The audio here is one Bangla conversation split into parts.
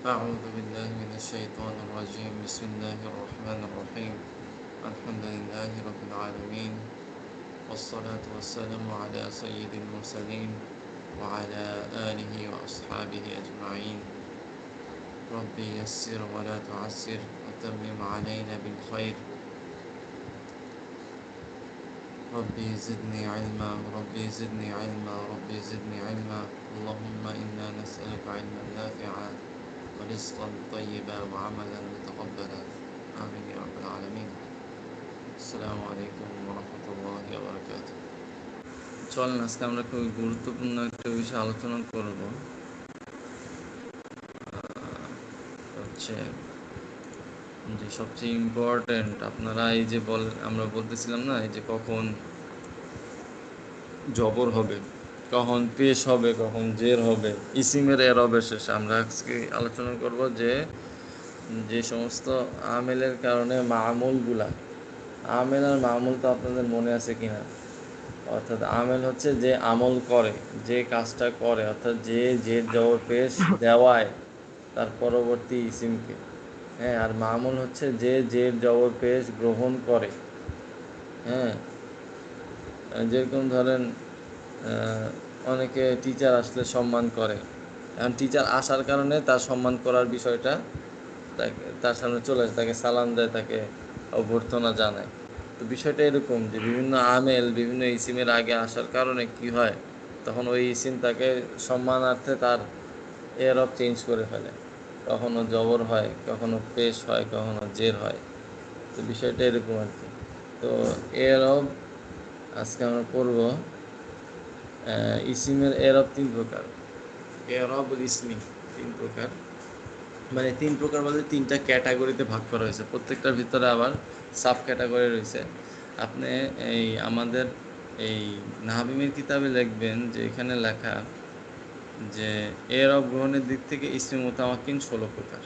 أعوذ بالله من الشيطان الرجيم بسم الله الرحمن الرحيم الحمد لله رب العالمين والصلاة والسلام على سيد المرسلين وعلى آله وأصحابه أجمعين ربي يسر ولا تعسر وتمم علينا بالخير ربي زدني علما ربي زدني علما ربي زدني علما اللهم إنا نسألك علما نافعا ورزقا طيبا وعملا متقبلا آمين يا رب العالمين السلام عليكم ورحمة الله وبركاته চলেন আজকে আমরা খুবই গুরুত্বপূর্ণ একটা বিষয় আলোচনা করব হচ্ছে যে সবচেয়ে ইম্পর্টেন্ট আপনারা এই যে আমরা বলতেছিলাম না এই যে কখন জবর হবে কখন পেশ হবে কখন জের হবে ইসিমের এরবের শেষে আমরা আজকে আলোচনা করব যে যে সমস্ত আমেলের কারণে মামুলগুলা আমেল আর মামুল তো আপনাদের মনে আছে কিনা অর্থাৎ আমেল হচ্ছে যে আমল করে যে কাজটা করে অর্থাৎ যে জবর পেশ দেওয়ায় তার পরবর্তী ইসিমকে হ্যাঁ আর মামুল হচ্ছে যে জবর পেশ গ্রহণ করে হ্যাঁ যেরকম ধরেন অনেকে টিচার আসলে সম্মান করে এখন টিচার আসার কারণে তার সম্মান করার বিষয়টা তার সামনে চলে আসে তাকে সালাম দেয় তাকে অভ্যর্থনা জানায় তো বিষয়টা এরকম যে বিভিন্ন আমেল বিভিন্ন ইসিমের আগে আসার কারণে কি হয় তখন ওই ইসিম তাকে সম্মানার্থে তার এরব চেঞ্জ করে ফেলে কখনো জবর হয় কখনো পেশ হয় কখনো জের হয় তো বিষয়টা এরকম আর কি তো এরব আজকে আমরা পড়ব ইসিমের এরব 3 প্রকার এরব ইসমি 3 প্রকার মানে 3 প্রকার বলতে 3টা ক্যাটাগরিতে ভাগ করা হয়েছে প্রত্যেকটার ভিতরে আবার সাব ক্যাটাগরি রয়েছে আপনি এই আমাদের এই নাহবিমের কিতাবে লিখবেন যে এখানে লেখা যে এরব গ্রহণের দিক থেকে ইসমি মুতামাক্কিন 16 প্রকার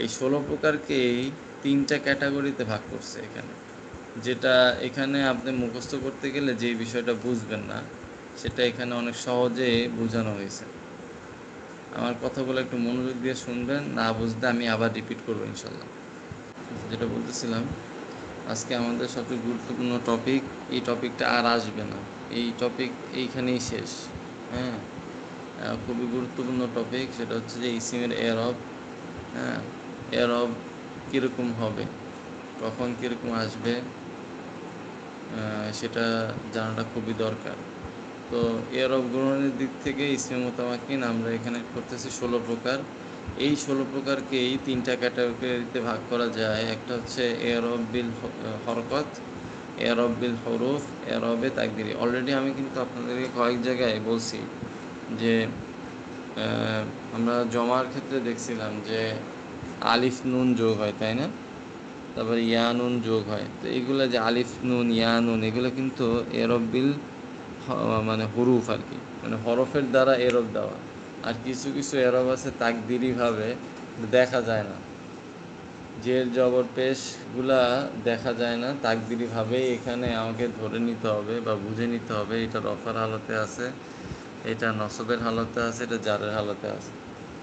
এই 16 প্রকারকেই 3টা ক্যাটাগরিতে ভাগ করছে এখানে যেটা এখানে আপনি মুখস্থ করতে গেলে যে বিষয়টা বুঝবেন না সেটা এখানে অনেক সহজে বোঝানো হয়েছে আমার কথাগুলো একটু মনোযোগ দিয়ে শুনবেন না বুঝতে আমি আবার রিপিট করবো ইনশাল্লাহ যেটা বলতেছিলাম আজকে আমাদের সবচেয়ে গুরুত্বপূর্ণ টপিক এই টপিকটা আর আসবে না এই টপিক এইখানেই শেষ হ্যাঁ খুবই গুরুত্বপূর্ণ টপিক সেটা হচ্ছে যে ইসিমের এরব হ্যাঁ এরব কীরকম হবে কখন কীরকম আসবে সেটা জানাটা খুবই দরকার তো এরব গ্রহণের দিক থেকে ইসমে মুতামাক্কিন আমরা এখানে করতেছি 16 প্রকার এই 16 প্রকারকে এই 3টা ক্যাটাগরিতে ভাগ করা যায় একটা হচ্ছে এরব বিল হরকত এরব বিল হরুফ এরবে তাকদিরি অলরেডি আমি কিন্তু আপনাদেরকে কয়েক জায়গায় বলছি যে আমরা জমার ক্ষেত্রে দেখছিলাম যে আলিফ নুন যোগ হয় তাই না তারপরে ইয়া নুন যোগ হয় তো এইগুলো যে আলিফ নুন ইয়া নুন এগুলো কিন্তু এরব বিল মানে হরুফ আর কি মানে হরফের দ্বারা এরব দেওয়া আর কিছু কিছু এরব আছে তাকদিরিভাবে দেখা যায় না জের জবর পেশগুলা দেখা যায় না তাকদিরিভাবেই এখানে আমাকে ধরে নিতে হবে বা বুঝে নিতে হবে এটা রফার হালতে আছে এটা নসবের হালতে আছে এটা জারের হালতে আছে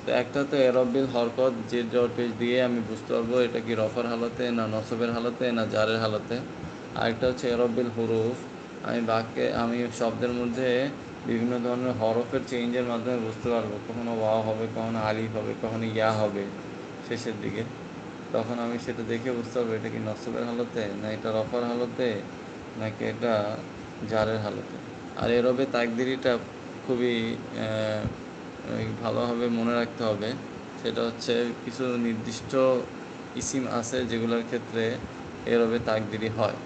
তো একটা তো এরবিল হরকত জের জবর পেশ দিয়ে আমি বুঝতে পারবো এটা কি রফার হালতে না নসবের হালতে না জারের হালতে আরেকটা হচ্ছে এরবিল হুরুফ আমি শব্দের মধ্যে বিভিন্ন ধরনের হরফের চেঞ্জের মাধ্যমে বুঝতে পারবো কখনো ওয়া হবে কখনো আলিফ হবে কখনো ইয়া হবে শেষের দিকে তখন আমি সেটা দেখে বুঝতে পারবো এটা কি নসবের হালতে না এটা রফার হালতে নাকি এটা জারের হালতে আর এরবে তাকদিরিটা খুবই ভালোভাবে মনে রাখতে হবে সেটা হচ্ছে কিছু নির্দিষ্ট ইসিম আছে যেগুলোর ক্ষেত্রে এরবে তাকদিরি হয়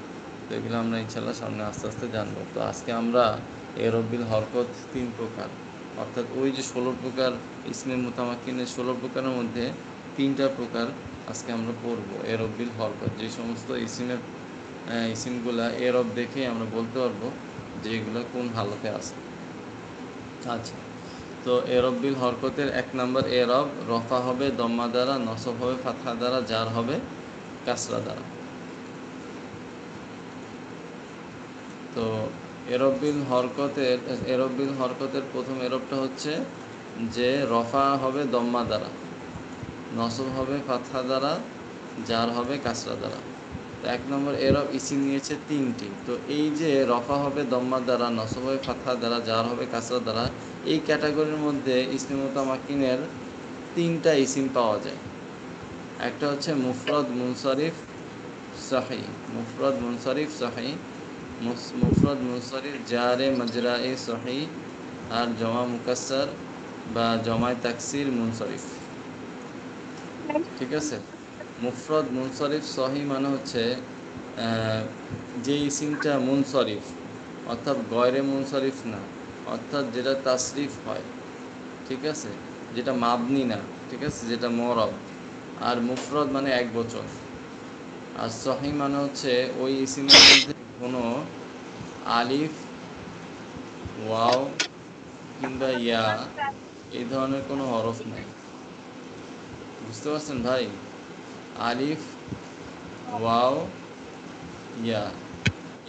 তো এগুলো আমরা ইনশাল্লাহ সামনে আস্তে আস্তে জানবো তো আজকে আমরা এরবিল হরকত 3 প্রকার অর্থাৎ ওই যে 16 প্রকার ইসমে মুতামাক্কিনের 16 প্রকারের মধ্যে 3টা প্রকার আজকে আমরা পড়বো এরবিল হরকত যে সমস্ত ইসিমগুলা এরব দেখে আমরা বলতে পারবো যে এগুলো কোন হালতে আছে আচ্ছা তো এরবিল হরকতের 1 নম্বর এরব রফা হবে দম্মা দ্বারা নসব হবে ফাতহা দ্বারা জার হবে কাসরা দ্বারা তো এরবিল হরকতের প্রথম এরবটা হচ্ছে যে রফা হবে দম্মা দ্বারা নসব হবে ফাতহা দ্বারা, জার হবে কাসরা দ্বারা। তো ১ নম্বর এরব ইসিম নিয়েছে ৩টি। তো এই যে রফা হবে দম্মা দ্বারা, নসব হবে ফাতহা দ্বারা, জার হবে কাসরা দ্বারা, এই ক্যাটাগরির মধ্যে ইসমে মুতামাক্কিনের ৩টা ইসিম পাওয়া যায়। একটা হচ্ছে মুফরদ মুনসারিফ সহি, মুফরদ মুনসারিফ সহি, মুফরদ মুনসারিফ জারে মাজরায়ে সহি, আর জমা মুকাসসার বা জমায় তাকসির মুনসারিফ। ঠিক আছে? মুফরদ মুনসারিফ সহি মানে হচ্ছে যে ইসিমটা মুনসারিফ, অর্থাৎ গয়রে মুনসারিফ না, অর্থাৎ যেটা তাসরিফ হয়। ঠিক আছে? যেটা মাবনি না। ঠিক আছে? যেটা মু'রাব। আর মুফরদ মানে এক বচন। আর সহি মানে হচ্ছে ওই ইসিমের মধ্যে কোনো আলিফ, ওয়াও কিংবা ইয়া এই ধরনের কোনো হরফ নাই। বুঝতে পারছেন ভাই? আলিফ, ওয়াও, ইয়া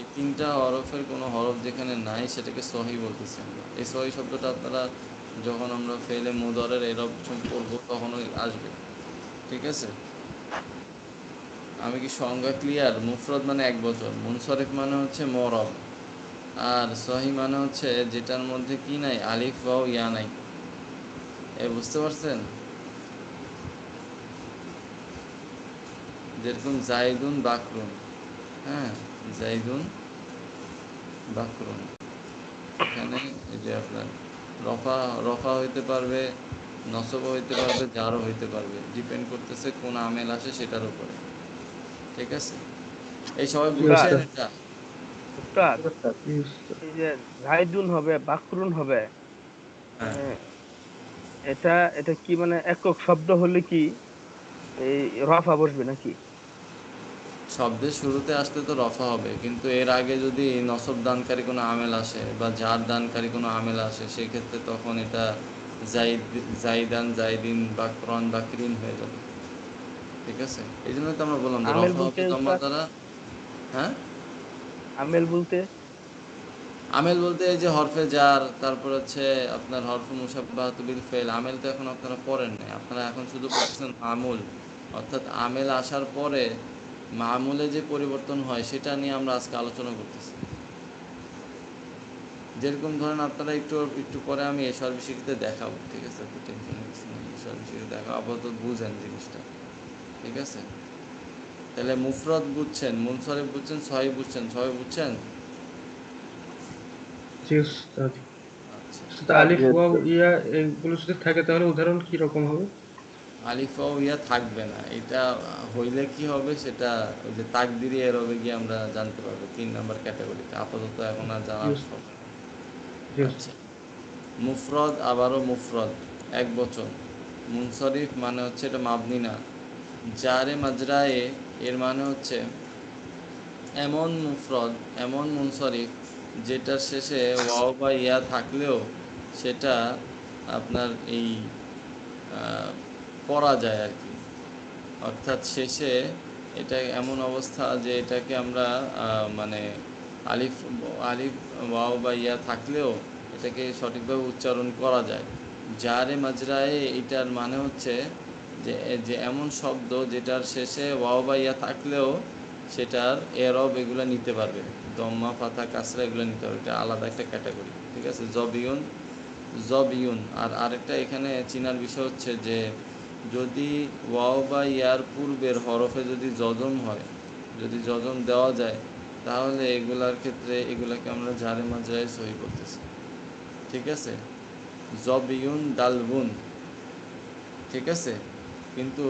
এই ৩টা হরফের কোনো হরফ যেখানে নাই সেটাকে সহি বলতেছি আমরা। এই সহি শব্দটা আপনারা যখন আমরা ফেলে মুদরের এরব পড়বো তখনই আসবে। ঠিক আছে? আমি কি সংজ্ঞা ক্লিয়ার? মুফরদ মানে এক বচন, মুনসরিফ মানে হচ্ছে মু'রাব, আর সহি মানে হচ্ছে যেটার মধ্যে কি নাই, আলিফ, ওয়াও, ইয়া নাই। বুঝতে পারছেন? যেরকম জাইদুন বাকরুন, হ্যাঁ, জাইদুন বাকরুন, এখানে এই যে আপনার রফা রফা হইতে পারবে, নসবও হইতে পারবে, জারও হইতে পারবে, ডিপেন্ড করতেছে কোন আমেল আসে সেটার উপরে। ঠিক আছে? এই সবাই জি বুঝছেন উস্তাদ। এটা? উস্তাদ, জি উস্তাদ। এই যে জাইদুন হবে বাকরুন হবে, হ্যাঁ, আহ, এটা এটা কি মানে একক শব্দ হলে কি এই রফা বসবে নাকি? শব্দের শুরুতে আসলে তো রফা হবে, কিন্তু এর আগে যদি নসব দানকারী কোনো আমেল আসে বা জার দানকারী কোনো আমেল আসে সেক্ষেত্রে তখন এটা জাইদ, জাইদান, জাইদিন, বাকরন, বাকরিন হয়ে যাবে। ঠিক আছে? এই জন্যই তো আমরা বললাম যে আমেল রফা বলতে হবে দম্মা উস্তাদ, দ্বারা। হ্যাঁ, আমেল বলতে আমেল বলতে এই যে হরফে জার, তারপর হচ্ছে আপনার হরফে মুশাব্বাহাতু বিল ফেল। আমেল তো এখন আপনারা পড়েন নাই, আপনারা এখন শুধু পড়তেছেন মামুল। অর্থাৎ আমেল আসার পরে মামুলে যে পরিবর্তন হয় সেটা নিয়ে আমরা আজকে আলোচনা করতেছি। যেরকম ধরেন আপনারা একটু একটু পরে আমি এশার বিষয়টিতে দেখাবো। ঠিক আছে? তো টেনশনের কিছু নেই, এশার বিষয়টি দেখাবো, আপাতত বুঝেন জিনিসটা। ঠিক আছে? তাহলে মুফরদ বুঝছেন, মুনসরিফ বুঝছেন, সহি বুঝছেন, সবাই বুঝছেন? জি উস্তাদ। আচ্ছা, উস্তাদ, আলিফ ওয়াও ইয়া এগুলো যদি থাকে তাহলে উদাহরণ কি রকম হবে? আলিফ ওয়াও ইয়া থাকবে না। এটা হইলে কি হবে সেটা ওই যে তাকদিরি এরবে গিয়ে আমরা জানতে পারবো ৩ নাম্বার ক্যাটাগরিতে। আপাতত এখন আর জি জানার উস্তাদ। সময় নেই। জি আচ্ছা, উস্তাদ। মুফরদ আবারও মুফরদ, এক বচন। মুনসরিফ মানে হচ্ছে এটা মাবনি না। জারে মাজরায়ে এর মানে হচ্ছে এমন মুফরদ, এমন মুনসরিফ যেটার শেষে ওয়াও বা ইয়া থাকলেও সেটা আপনার এই পড়া যায় আর কি। অর্থাৎ শেষে এটা এমন অবস্থা যে এটাকে আমরা মানে আলিফ, আলিফ, ওয়াও বা ইয়া থাকলেও এটাকে সঠিকভাবে উচ্চারণ করা যায়। জারে মাজরায়ে এটার মানে হচ্ছে যে যে এমন শব্দ যেটার শেষে ওয়াও বা ইয়া থাকলেও সেটার এরব এগুলো নিতে পারবে, দম্মা, ফাথা, কাসরা এগুলো নিতে পারবে। এটা আলাদা একটা ক্যাটাগরি। ঠিক আছে? জবিউন, জবিউন। আর আরেকটা এখানে চিনার বিষয় হচ্ছে যে যদি ওয়াও বা ইয়ার পূর্বের হরফে যদি যজম হয়, যদি যজম দেওয়া যায়, তাহলে এগুলার ক্ষেত্রে এগুলাকে আমরা জারে মাজরায় সহি করতেছি। ঠিক আছে? জবিউন, দালবুন। ঠিক আছে? কিন্তু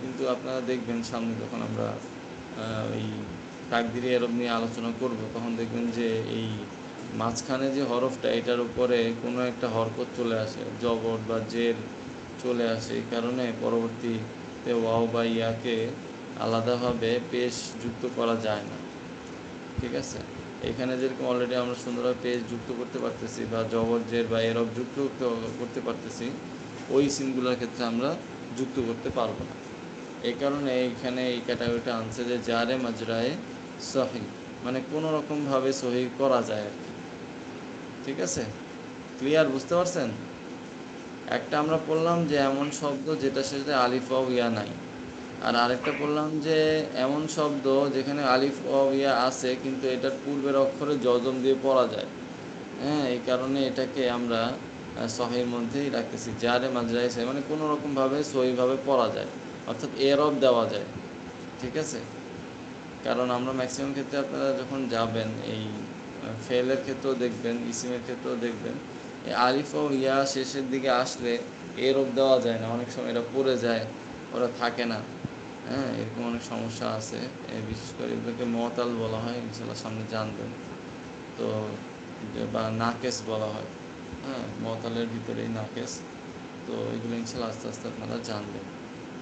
কিন্তু আপনারা দেখবেন সামনে যখন আমরা এই তাকদিরি এরব নিয়ে আলোচনা করব তখন দেখবেন যে এই মাঝখানে যে হরফটা এটার উপরে কোনো একটা হরকত চলে আসে, জবর বা জের চলে আসে। এই কারণে পরবর্তীতে ওয়াও বা ইয়াকে আলাদাভাবে পেশ যুক্ত করা যায় না। ঠিক আছে? এখানে যেরকম অলরেডি আমরা সুন্দরভাবে পেজ যুক্ত করতে পারতেছি বা জবর জের বা এরব যুক্ত করতে পারতেছি, ওই সিনগুলোর ক্ষেত্রে আমরা যুক্ত করতে পারবো না। এই কারণে এইখানে এই ক্যাটাগরিটা আনছে যে জারে মাজরায়ে সহি, মানে কোনো রকমভাবে সহি করা যায় আর কি। ঠিক আছে? ক্লিয়ার? বুঝতে পারছেন? একটা আমরা পড়লাম যে এমন শব্দ যেটা শেষে আলিফ ওয়াও ইয়া নাই, আর আরেকটা বললাম যে এমন শব্দ যেখানে আলিফ ওয়াও ইয়া আছে কিন্তু এটার পূর্বের অক্ষরে জজম দিয়ে পড়া যায়। হ্যাঁ, এই কারণে এটাকে আমরা সহির মধ্যেই রাখতেছি, জারে মাজরাই সহি, মানে কোনো রকমভাবে সহিভাবে পড়া যায়, অর্থাৎ এরব দেওয়া যায়। ঠিক আছে? কারণ আমরা ম্যাক্সিমাম ক্ষেত্রে আপনারা যখন যাবেন এই ফেলের ক্ষেত্রেও দেখবেন, ইসিমের ক্ষেত্রেও দেখবেন, এই আলিফ ও ইয়া শেষের দিকে আসলে এরব দেওয়া যায় না, অনেক সময় এটা পড়ে যায়, ওরা থাকে না। হ্যাঁ, এরকম অনেক সমস্যা আছে। বিশেষ করে এগুলোকে মতাল বলা হয়, ইনশাল্লাহ সামনে জানবেন। তো বা নাকেস বলা হয়। হ্যাঁ, মতালের ভিতরেই নাকেস। তো এগুলো ইনশাল্লাহ আস্তে আস্তে আপনারা জানবেন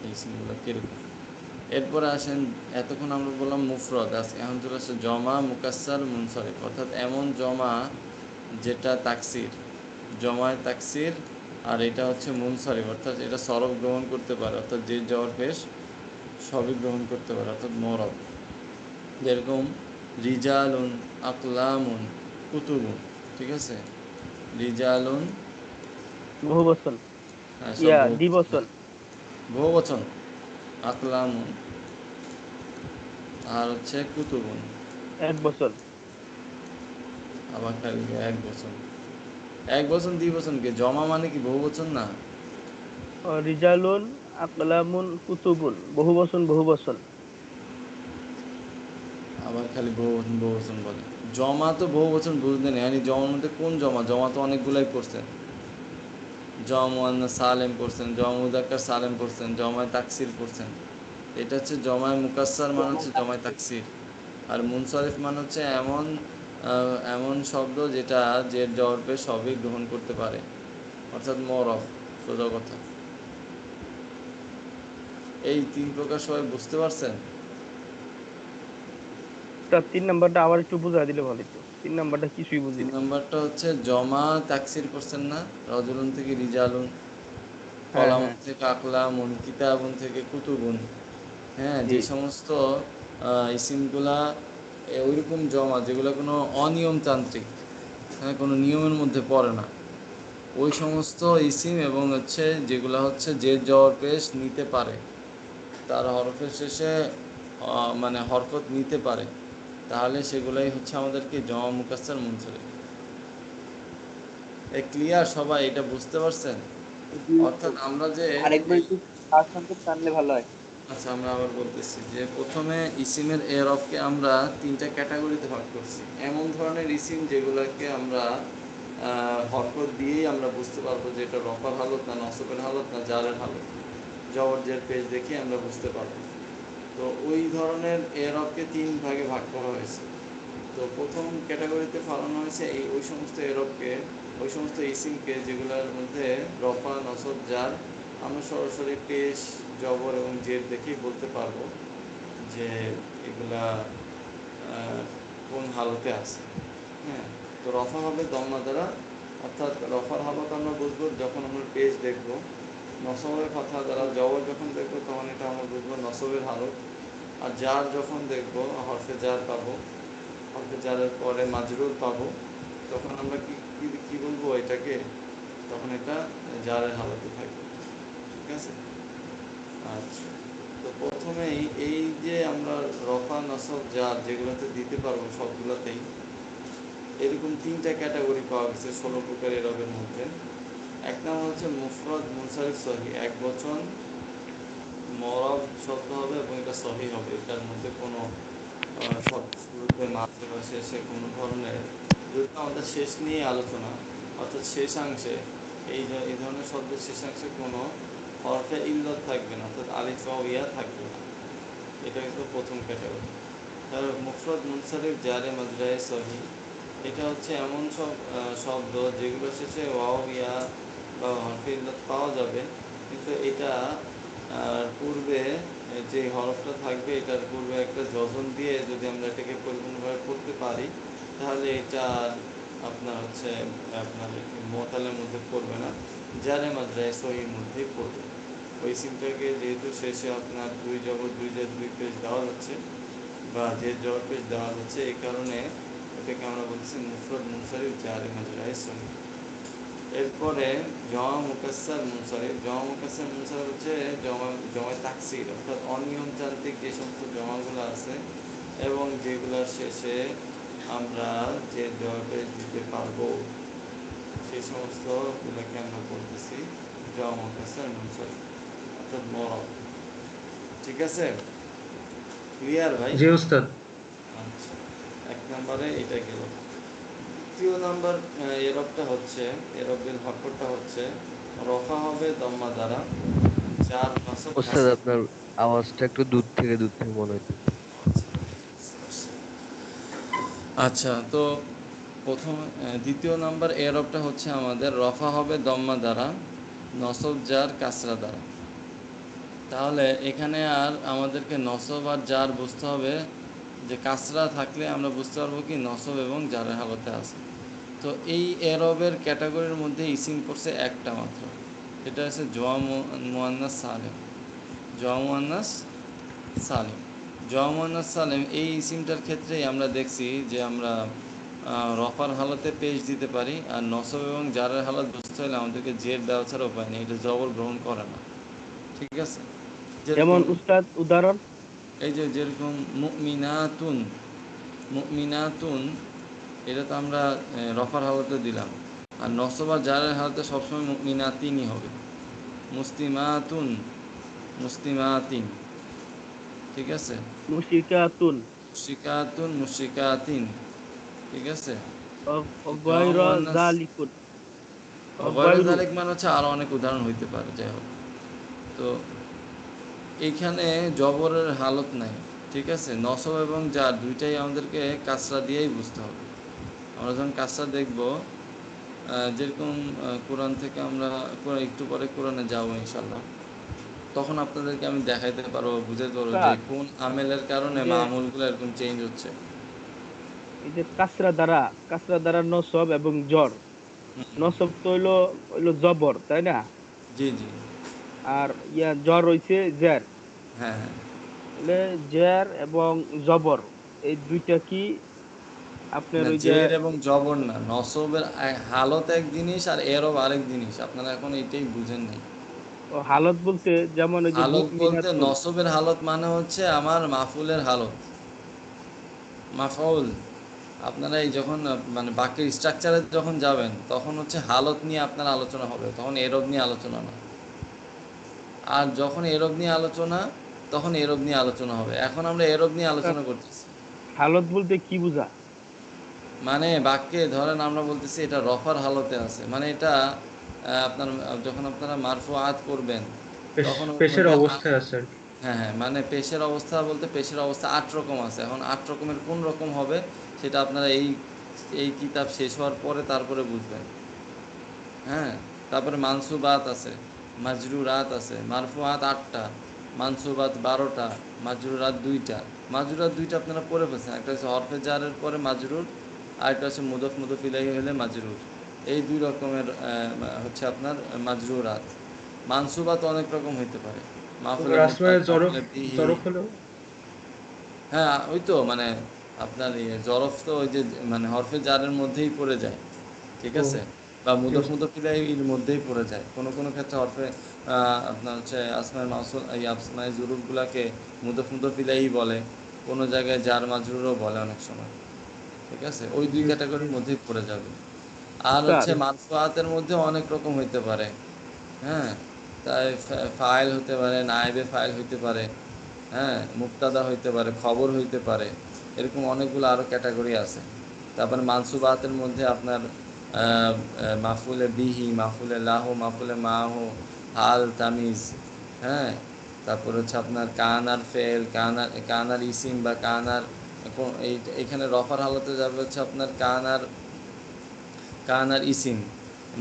এই ইসমগুলো কীরকম। এরপরে আসেন, এতক্ষণ আমরা বললাম মুফরদ, এখন চলে আসছে জমা, মুকাসসার, মুনসারিফ, অর্থাৎ এমন জমা যেটা তাকসির, জমায় তাকসির, আর এটা হচ্ছে মুনসারিফ, অর্থাৎ এটা সরব গ্রহণ করতে পারে, অর্থাৎ যে জ্বর পেশ সবই গ্রহণ করতে পারে, অর্থাৎ মরব। যেরকম রিজালুন, আকলামুন, কুতুবুন। ঠিক আছে? রিজালুন, বহুবচন, হ্যাঁ সব বহু দ্বিবচন। বহু বচন, আকলামুন, আর হচ্ছে কুতুবুন, এক বচন। আবার খালি এক বচন। এক বচন দুই বচন কি জমা মানে কি বহু বচন না? রিজালুন, আকলামুন, কুতুবুন, বহুবচন বহুবচন। আবার খালি বহু বচন বহু বচন বলে। জমা তো বহু বচন বুঝতে নেই, মানে জমার মধ্যে কোন জমা? জমা তো অনেকগুলাই করছেন। জমা মুয়ান্নাস সালেম করছেন, জমা মুযাক্কার সালেম করছেন, জমায় তাকসির করছেন। এটা হচ্ছে জমায় মুকাসসার, মানে হচ্ছে জমায় তাকসির। আর মুনসারিফ মানে হচ্ছে এমন শব্দ যেটা জের জবর পেশ সবই গ্রহণ করতে পারে, অর্থাৎ মরফ, সোজা কথা। এই তিন প্রকার সবাই বুঝতে পারছেন? তার 3 নাম্বারটা আবার একটু বুঝাই দিলে ভালো হতো, 3 নাম্বারটা কিছুই বুঝি তিন না। নম্বরটা হচ্ছে জমা তাকসির করছেন না, রজুলুন থেকে রিজালুন, হ্যাঁ কলামুন হ্যাঁ। থেকে আকলামুন, কিতাবুন থেকে কুতুবুন। হ্যাঁ, জি। যে সমস্ত ইসিমগুলা ওইরকম জমা যেগুলো কোনো অনিয়মতান্ত্রিক, হ্যাঁ, কোনো নিয়মের মধ্যে পড়ে না, ওই সমস্ত ইসিম, এবং হচ্ছে যেগুলো হচ্ছে জের জবর পেশ নিতে পারে, তার হরফের শেষে মানে হরকত নিতে পারে, তাহলে সেগুলাই হচ্ছে আমাদের কি জমা, মুকাসসার, মুনসারিফ। ক্লিয়ার সবাই? এটা বুঝতে পারছেন? জি। অর্থাৎ আমরা যে আরেকবার এই, একটু তার সঙ্গে টানলে ভালো হয়। আচ্ছা আমরা আবার বলতেছি যে প্রথমে ইসিমের এরবকে আমরা তিনটা ক্যাটাগরিতে ভাগ করছি। এমন ধরনের ইসিম যেগুলোকে আমরা হরকত দিয়েই আমরা বুঝতে পারবো যে এটা রফার হালত না নসবের হালত না জারের হালত, জবর জের পেশ দেখে আমরা বুঝতে পারবো। তো ওই ধরনের এরবকে তিন ভাগে ভাগ করা হয়েছে। তো প্রথম ক্যাটাগরিতে ফলানো হয়েছে ওই সমস্ত এরবকে, ওই সমস্ত ইসিমকে যেগুলোর মধ্যে রফা, নসব, জার আমরা সরাসরি পেশ, জবর এবং জের দেখেই বলতে পারবো যে এগুলা কোন হালতে আছে। হ্যাঁ, তো রফা হবে দম্মা দ্বারা, অর্থাৎ রফার হালত আমরা বুঝবো যখন আমরা পেশ দেখব। নসবের কথা দ্বারা জবর যখন দেখবো তখন এটা আমরা বুঝবো নসবের হালত। আর জার যখন দেখবো, হরফে জার পাবো, হরফে জারের পরে মাজরুর পাবো, তখন আমরা কি কি কি বলবো এটাকে? তখন এটা জারের হালতে থাকবে। ঠিক আছে? আচ্ছা, তো প্রথমেই এই যে আমরা রফা, নসব, জার যেগুলোতে দিতে পারবো সবগুলোতেই এরকম তিনটা ক্যাটাগরি পাওয়া গেছে 16 প্রকার এরবের মধ্যে। এক নাম্বার হচ্ছে মুফরদ, মুনসারিফ, সহি, এক বচন মরব শব্দ হবে এবং এটা সহি হবে, এটার মধ্যে কোনো শব্দ শুরুতে, মাঝে বা শেষে কোনো ধরনের, যদি আমাদের শেষ নিয়ে আলোচনা, অর্থাৎ শেষাংশে এই ধরনের শব্দের শেষাংশে কোনো হরফে ইল্লত থাকবে না, অর্থাৎ আলিফ বা ইয়া থাকবে না। এটা কিন্তু প্রথম ক্যাটাগরি। তারপর মুফরদ, মুনসারিফ, জারে মাজরায়ে সহি, এটা হচ্ছে এমন সব শব্দ যেগুলো শেষে ওয়াও, ইয়া বা হরফে ইল্লত পাওয়া যাবে, কিন্তু এটা পূর্বে যে হরফটা থাকবে এটার পূর্বে একটা যজন দিয়ে যদি আমরা এটাকে পরিপূর্ণভাবে পড়তে পারি, তাহলে এটা আপনার হচ্ছে আপনার মোতালের মধ্যে পড়বে না, জারে মাজরায়ে সহির মধ্যেই পড়বে। ওই সিমটাকে যেহেতু শেষে আপনার দুই জবর দুই জের দুই পেজ দেওয়া হচ্ছে বা যে জবর পেজ দেওয়া হচ্ছে, এই কারণে এটাকে আমরা বলছি মুফরদ, মুনসারিফ, জারে মাজরায়ে সহি। এরপরে জমা মুকাসসার মুনসারিফ। জমা মুকাসসার মুনসারিফ হচ্ছে জমা তাকসির, অর্থাৎ অনিয়মতান্ত্রিক যে সমস্ত জমাগুলো আছে এবং যেগুলোর শেষে আমরা যে জবাবে দিতে পারবো সেই সমস্তগুলোকে আমরা বলতেছি জমা মুকাসসার মুনসারিফ, অর্থাৎ মরদ। ঠিক আছে, ক্লিয়ার ভাই? জি উস্তাদ। আচ্ছা, এক নম্বরে এটা গেল। দ্বিতীয় নাম্বার এরবটা হচ্ছে, এরবের হরফটা হচ্ছে রফা হবে দম্মা দ্বারা, চার নসব ওস্তাদ কাসরা। আপনার আওয়াজটা একটু দূর থেকে মনে হইতেছে। আচ্ছা, তো দ্বিতীয় নাম্বার এরবটা হচ্ছে আমাদের রফা হবে দম্মা দ্বারা, নসব জার কাসরা দ্বারা। তাহলে এখানে আর আমাদেরকে নসব আর জার বুঝতে হবে যে কাসরা থাকলে আমরা বুঝতে পারবো কি নসব এবং জারের হালতে আছে। তো এই এরবের ক্যাটাগরির মধ্যে ইসিম পড়ছে একটা মাত্র, এটা হচ্ছে জোয়া মুয়ান্নাস সালেম। জোয়া মুয়ান্নাস সালেম, জোয়া মুয়ান্নাস সালেম এই ইসিমটার ক্ষেত্রেই আমরা দেখছি যে আমরা রফার হালতে পেশ দিতে পারি, আর নসব এবং জারের হালত বুঝতে হলে আমাদেরকে জের দেওয়া ছাড়া উপায় নেই, এটা জবর গ্রহণ করে না। ঠিক আছে, যেমন যেরকম উস্তাদ উদাহরণ। এই যে যেরকম মুমিনাতুন, মুমিনাতুন এটা তো আমরা রফার হালতে দিলাম, আর নসব আর জারের হালতে সবসময় মুমিনাতিনই হবে। মুসলিমাতুন, মুসলিমাতিন। ঠিক আছে, মুশরিকাতুন, মুশরিকাতুন, মুশরিকাতিন। ঠিক আছে, জওয়া গায়রা মুয়ান্নাস যালিকুন, গয়রে গায়রু। যালিক মানে হচ্ছে আরও অনেক উদাহরণ হইতে পারে, যাই হোক। তো এইখানে জবরের হালত নাই। ঠিক আছে, নসব এবং জার দুইটাই আমাদেরকে কাসরা দিয়েই বুঝতে হবে। আমরা যখন কাসরা দেখব, যেরকম কোরআন থেকে আমরা একটু পরে কোরআনে যাবো ইনশাল্লাহ, তখন আপনাদেরকে আমি দেখাইতে পারবো, বুঝাইতে পারবো যে উস্তাদ, কোন আমেলের কারণে এই যে মামুলগুলো এরকম চেঞ্জ হচ্ছে। কাসরা দ্বারা নসব এবং জর। নসব তো হইলো জবর, তাই না? জি জি, আর জ্বর হইছে জের। হ্যাঁ হ্যাঁ। তাহলে জের এবং জবর এই দুইটা কি আপনার না, ওই যে জের এবং জবর না, নসবের হালত এক জিনিস আর এরব আরেক জিনিস, আপনারা এখন এইটাই বুঝেন নাই। হালত বলতে যেমন ওই যে হালত বলতে মুমিনাতুন। নসবের হালত মানে হচ্ছে আমার মাফুলের হালত, মাফউল। আপনারা এই যখন মানে বাক্যের স্ট্রাকচারে যখন যাবেন তখন হচ্ছে হালত নিয়ে আপনার আলোচনা হবে, তখন এরব নিয়ে আলোচনা না। আর যখন এরব নিয়ে আলোচনা, তখন এরব নিয়ে আলোচনা হবে। এখন আমরা এরব নিয়ে আলোচনা করতেছি। হালত বলতে কি বুঝা? মানে বাক্যে ধরেন আমরা বলতেছি এটা রফার হালতে আছে, মানে এটা আপনার যখন আপনারা মারফুআত করবেন তখন ওর পেশের মধ্যে অবস্থায় আছে আর কি। হ্যাঁ হ্যাঁ, মানে পেশের অবস্থা বলতে পেশের অবস্থা ৮ রকম আছে। এখন ৮ রকমের কোন রকম হবে সেটা আপনারা এই এই কিতাব শেষ হওয়ার পরে তারপরে বুঝবেন। হ্যাঁ, তারপরে মানসুবাত আছে, মাজরুরাত আছে। মারফুআত ৮টা, মানসুবাত ১২টা, মাজরুরাত ২টা। মাজরুরাত ২টা আপনারা পড়ে ফেলছেন, একটা হচ্ছে হরফে জারের পরে মাজরুর, আরেকটা হচ্ছে মুদফ ইলাইহি হলে মাজরুর। এই ২ রকমের হচ্ছে আপনার মাজরুরাত। মানসুবাত অনেক রকম হইতে পারে, এবার মাহফিলে মুতাদ, আসমানের জরফ, মাহফিলে বিহি। জরফ হলো। হ্যাঁ, ওই তো মানে আপনার জরফ তো ওই যে মানে হরফে জারের মধ্যেই পড়ে যায়। ঠিক ও আছে, বা জি উস্তাদ। মুদফ ইলাইহির মধ্যেই পড়ে যায়। কোনো কোনো ক্ষেত্রে হরফে আপনার হচ্ছে আসমায়ে মাউসুল, এই আসমায়ে জুরুফগুলাকে মুদফ ইলাইহি বলে, কোনো জায়গায় জার মাজরুরও বলে অনেক সময়। ঠিক আছে, ওই জি ২ উস্তাদ। ক্যাটাগরির মধ্যেই পড়ে যাবে। আর উস্তাদ, হচ্ছে মারফুআতের মধ্যে অনেক রকম হইতে পারে। হ্যাঁ, তাই ফাইল হতে পারে, নায়েবে ফাইল হইতে পারে, হ্যাঁ, মুক্তাদা হইতে পারে, খবর হইতে পারে, এরকম অনেকগুলো আরও ক্যাটাগরি আছে। তারপরে মানসুবাতের মধ্যে আপনার মাফুলে বিহি, মাফুলে লাহু, মাফুলে মাহু, হাল, তামিজ। হ্যাঁ, তারপর হচ্ছে আপনার কানার ফেল, কানার ইসিম বা কানার এইখানে রফার হালতে যাবে হচ্ছে আপনার কানার ইসিম।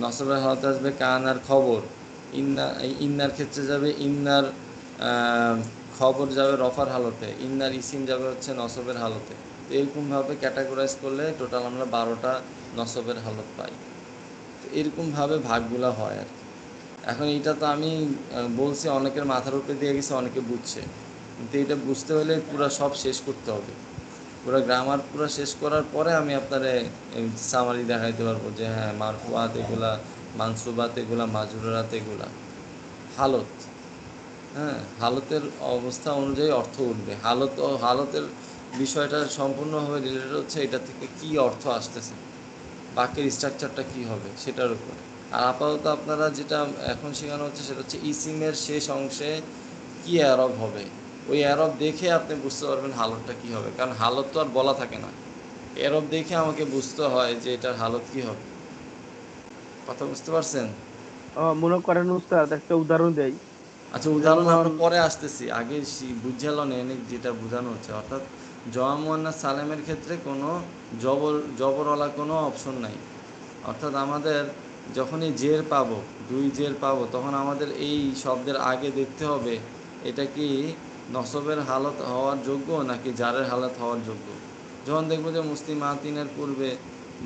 নসবের হালতে আসবে কানার খবর। ইন্নার ক্ষেত্রে যাবে ইন্নার খবর যাবে রফার হালতে, ইন্নার ইসিম যাবে হচ্ছে নসবের হালতে। তো এরকমভাবে ক্যাটাগরাইজ করলে টোটাল আমরা ১২টা নসবের হালত পাই। তো এরকমভাবে ভাগগুলো হয় আর কি। এখন এইটা তো আমি বলছি, অনেকের মাথার উপরে দিয়ে গেছে, অনেকে বুঝছে, কিন্তু এটা বুঝতে হলে পুরো সব শেষ করতে হবে। পুরো গ্রামার পুরো শেষ করার পরে আমি আপনারে সামারি দেখাইতে পারবো যে হ্যাঁ মারফুয়াত এগুলা মানসুবাত এগুলা, মাজরুরাত এগুলা, হালত, হ্যাঁ, হালতের অবস্থা অনুযায়ী অর্থ উঠবে। হালতের বিষয়টা সম্পূর্ণভাবে রিলেটেড হচ্ছে এটা থেকে কি অর্থ আসতেছে, বাক্যের স্ট্রাকচারটা কি হবে সেটার উপর। আর আপাতত আপনারা যেটা এখন শেখানো হচ্ছে সেটা হচ্ছে ইসিমের শেষ অংশে কি অ্যারব হবে, ওই অ্যারব দেখে আপনি বুঝতে পারবেন হালতটা কি হবে, কারণ হালত তো আর বলা থাকে না, অ্যারব দেখে আমাকে বুঝতে হয় যে এটার হালত কি হবে। কথা বুঝতে পারছেন? মনে করেন উস্তাদ একটা উদাহরণ দেই। আচ্ছা, উদাহরণ যেমন আমরা পরে আসতেছি, আগে বুঝালো নেন যেটা বোঝানো হচ্ছে। অর্থাৎ জওয়া মুয়ান্নাস সালেমের ক্ষেত্রে কোনো জবরওয়ালা কোনো অপশন নাই। অর্থাৎ আমাদের যখনই জের পাবো, দুই জের পাবো, তখন আমাদের এই শব্দের আগে দেখতে হবে এটা কি নসবের হালত হওয়ার যোগ্য নাকি জারের হালত হওয়ার যোগ্য। যখন দেখবো যে মুসলিমাতিনের পূর্বে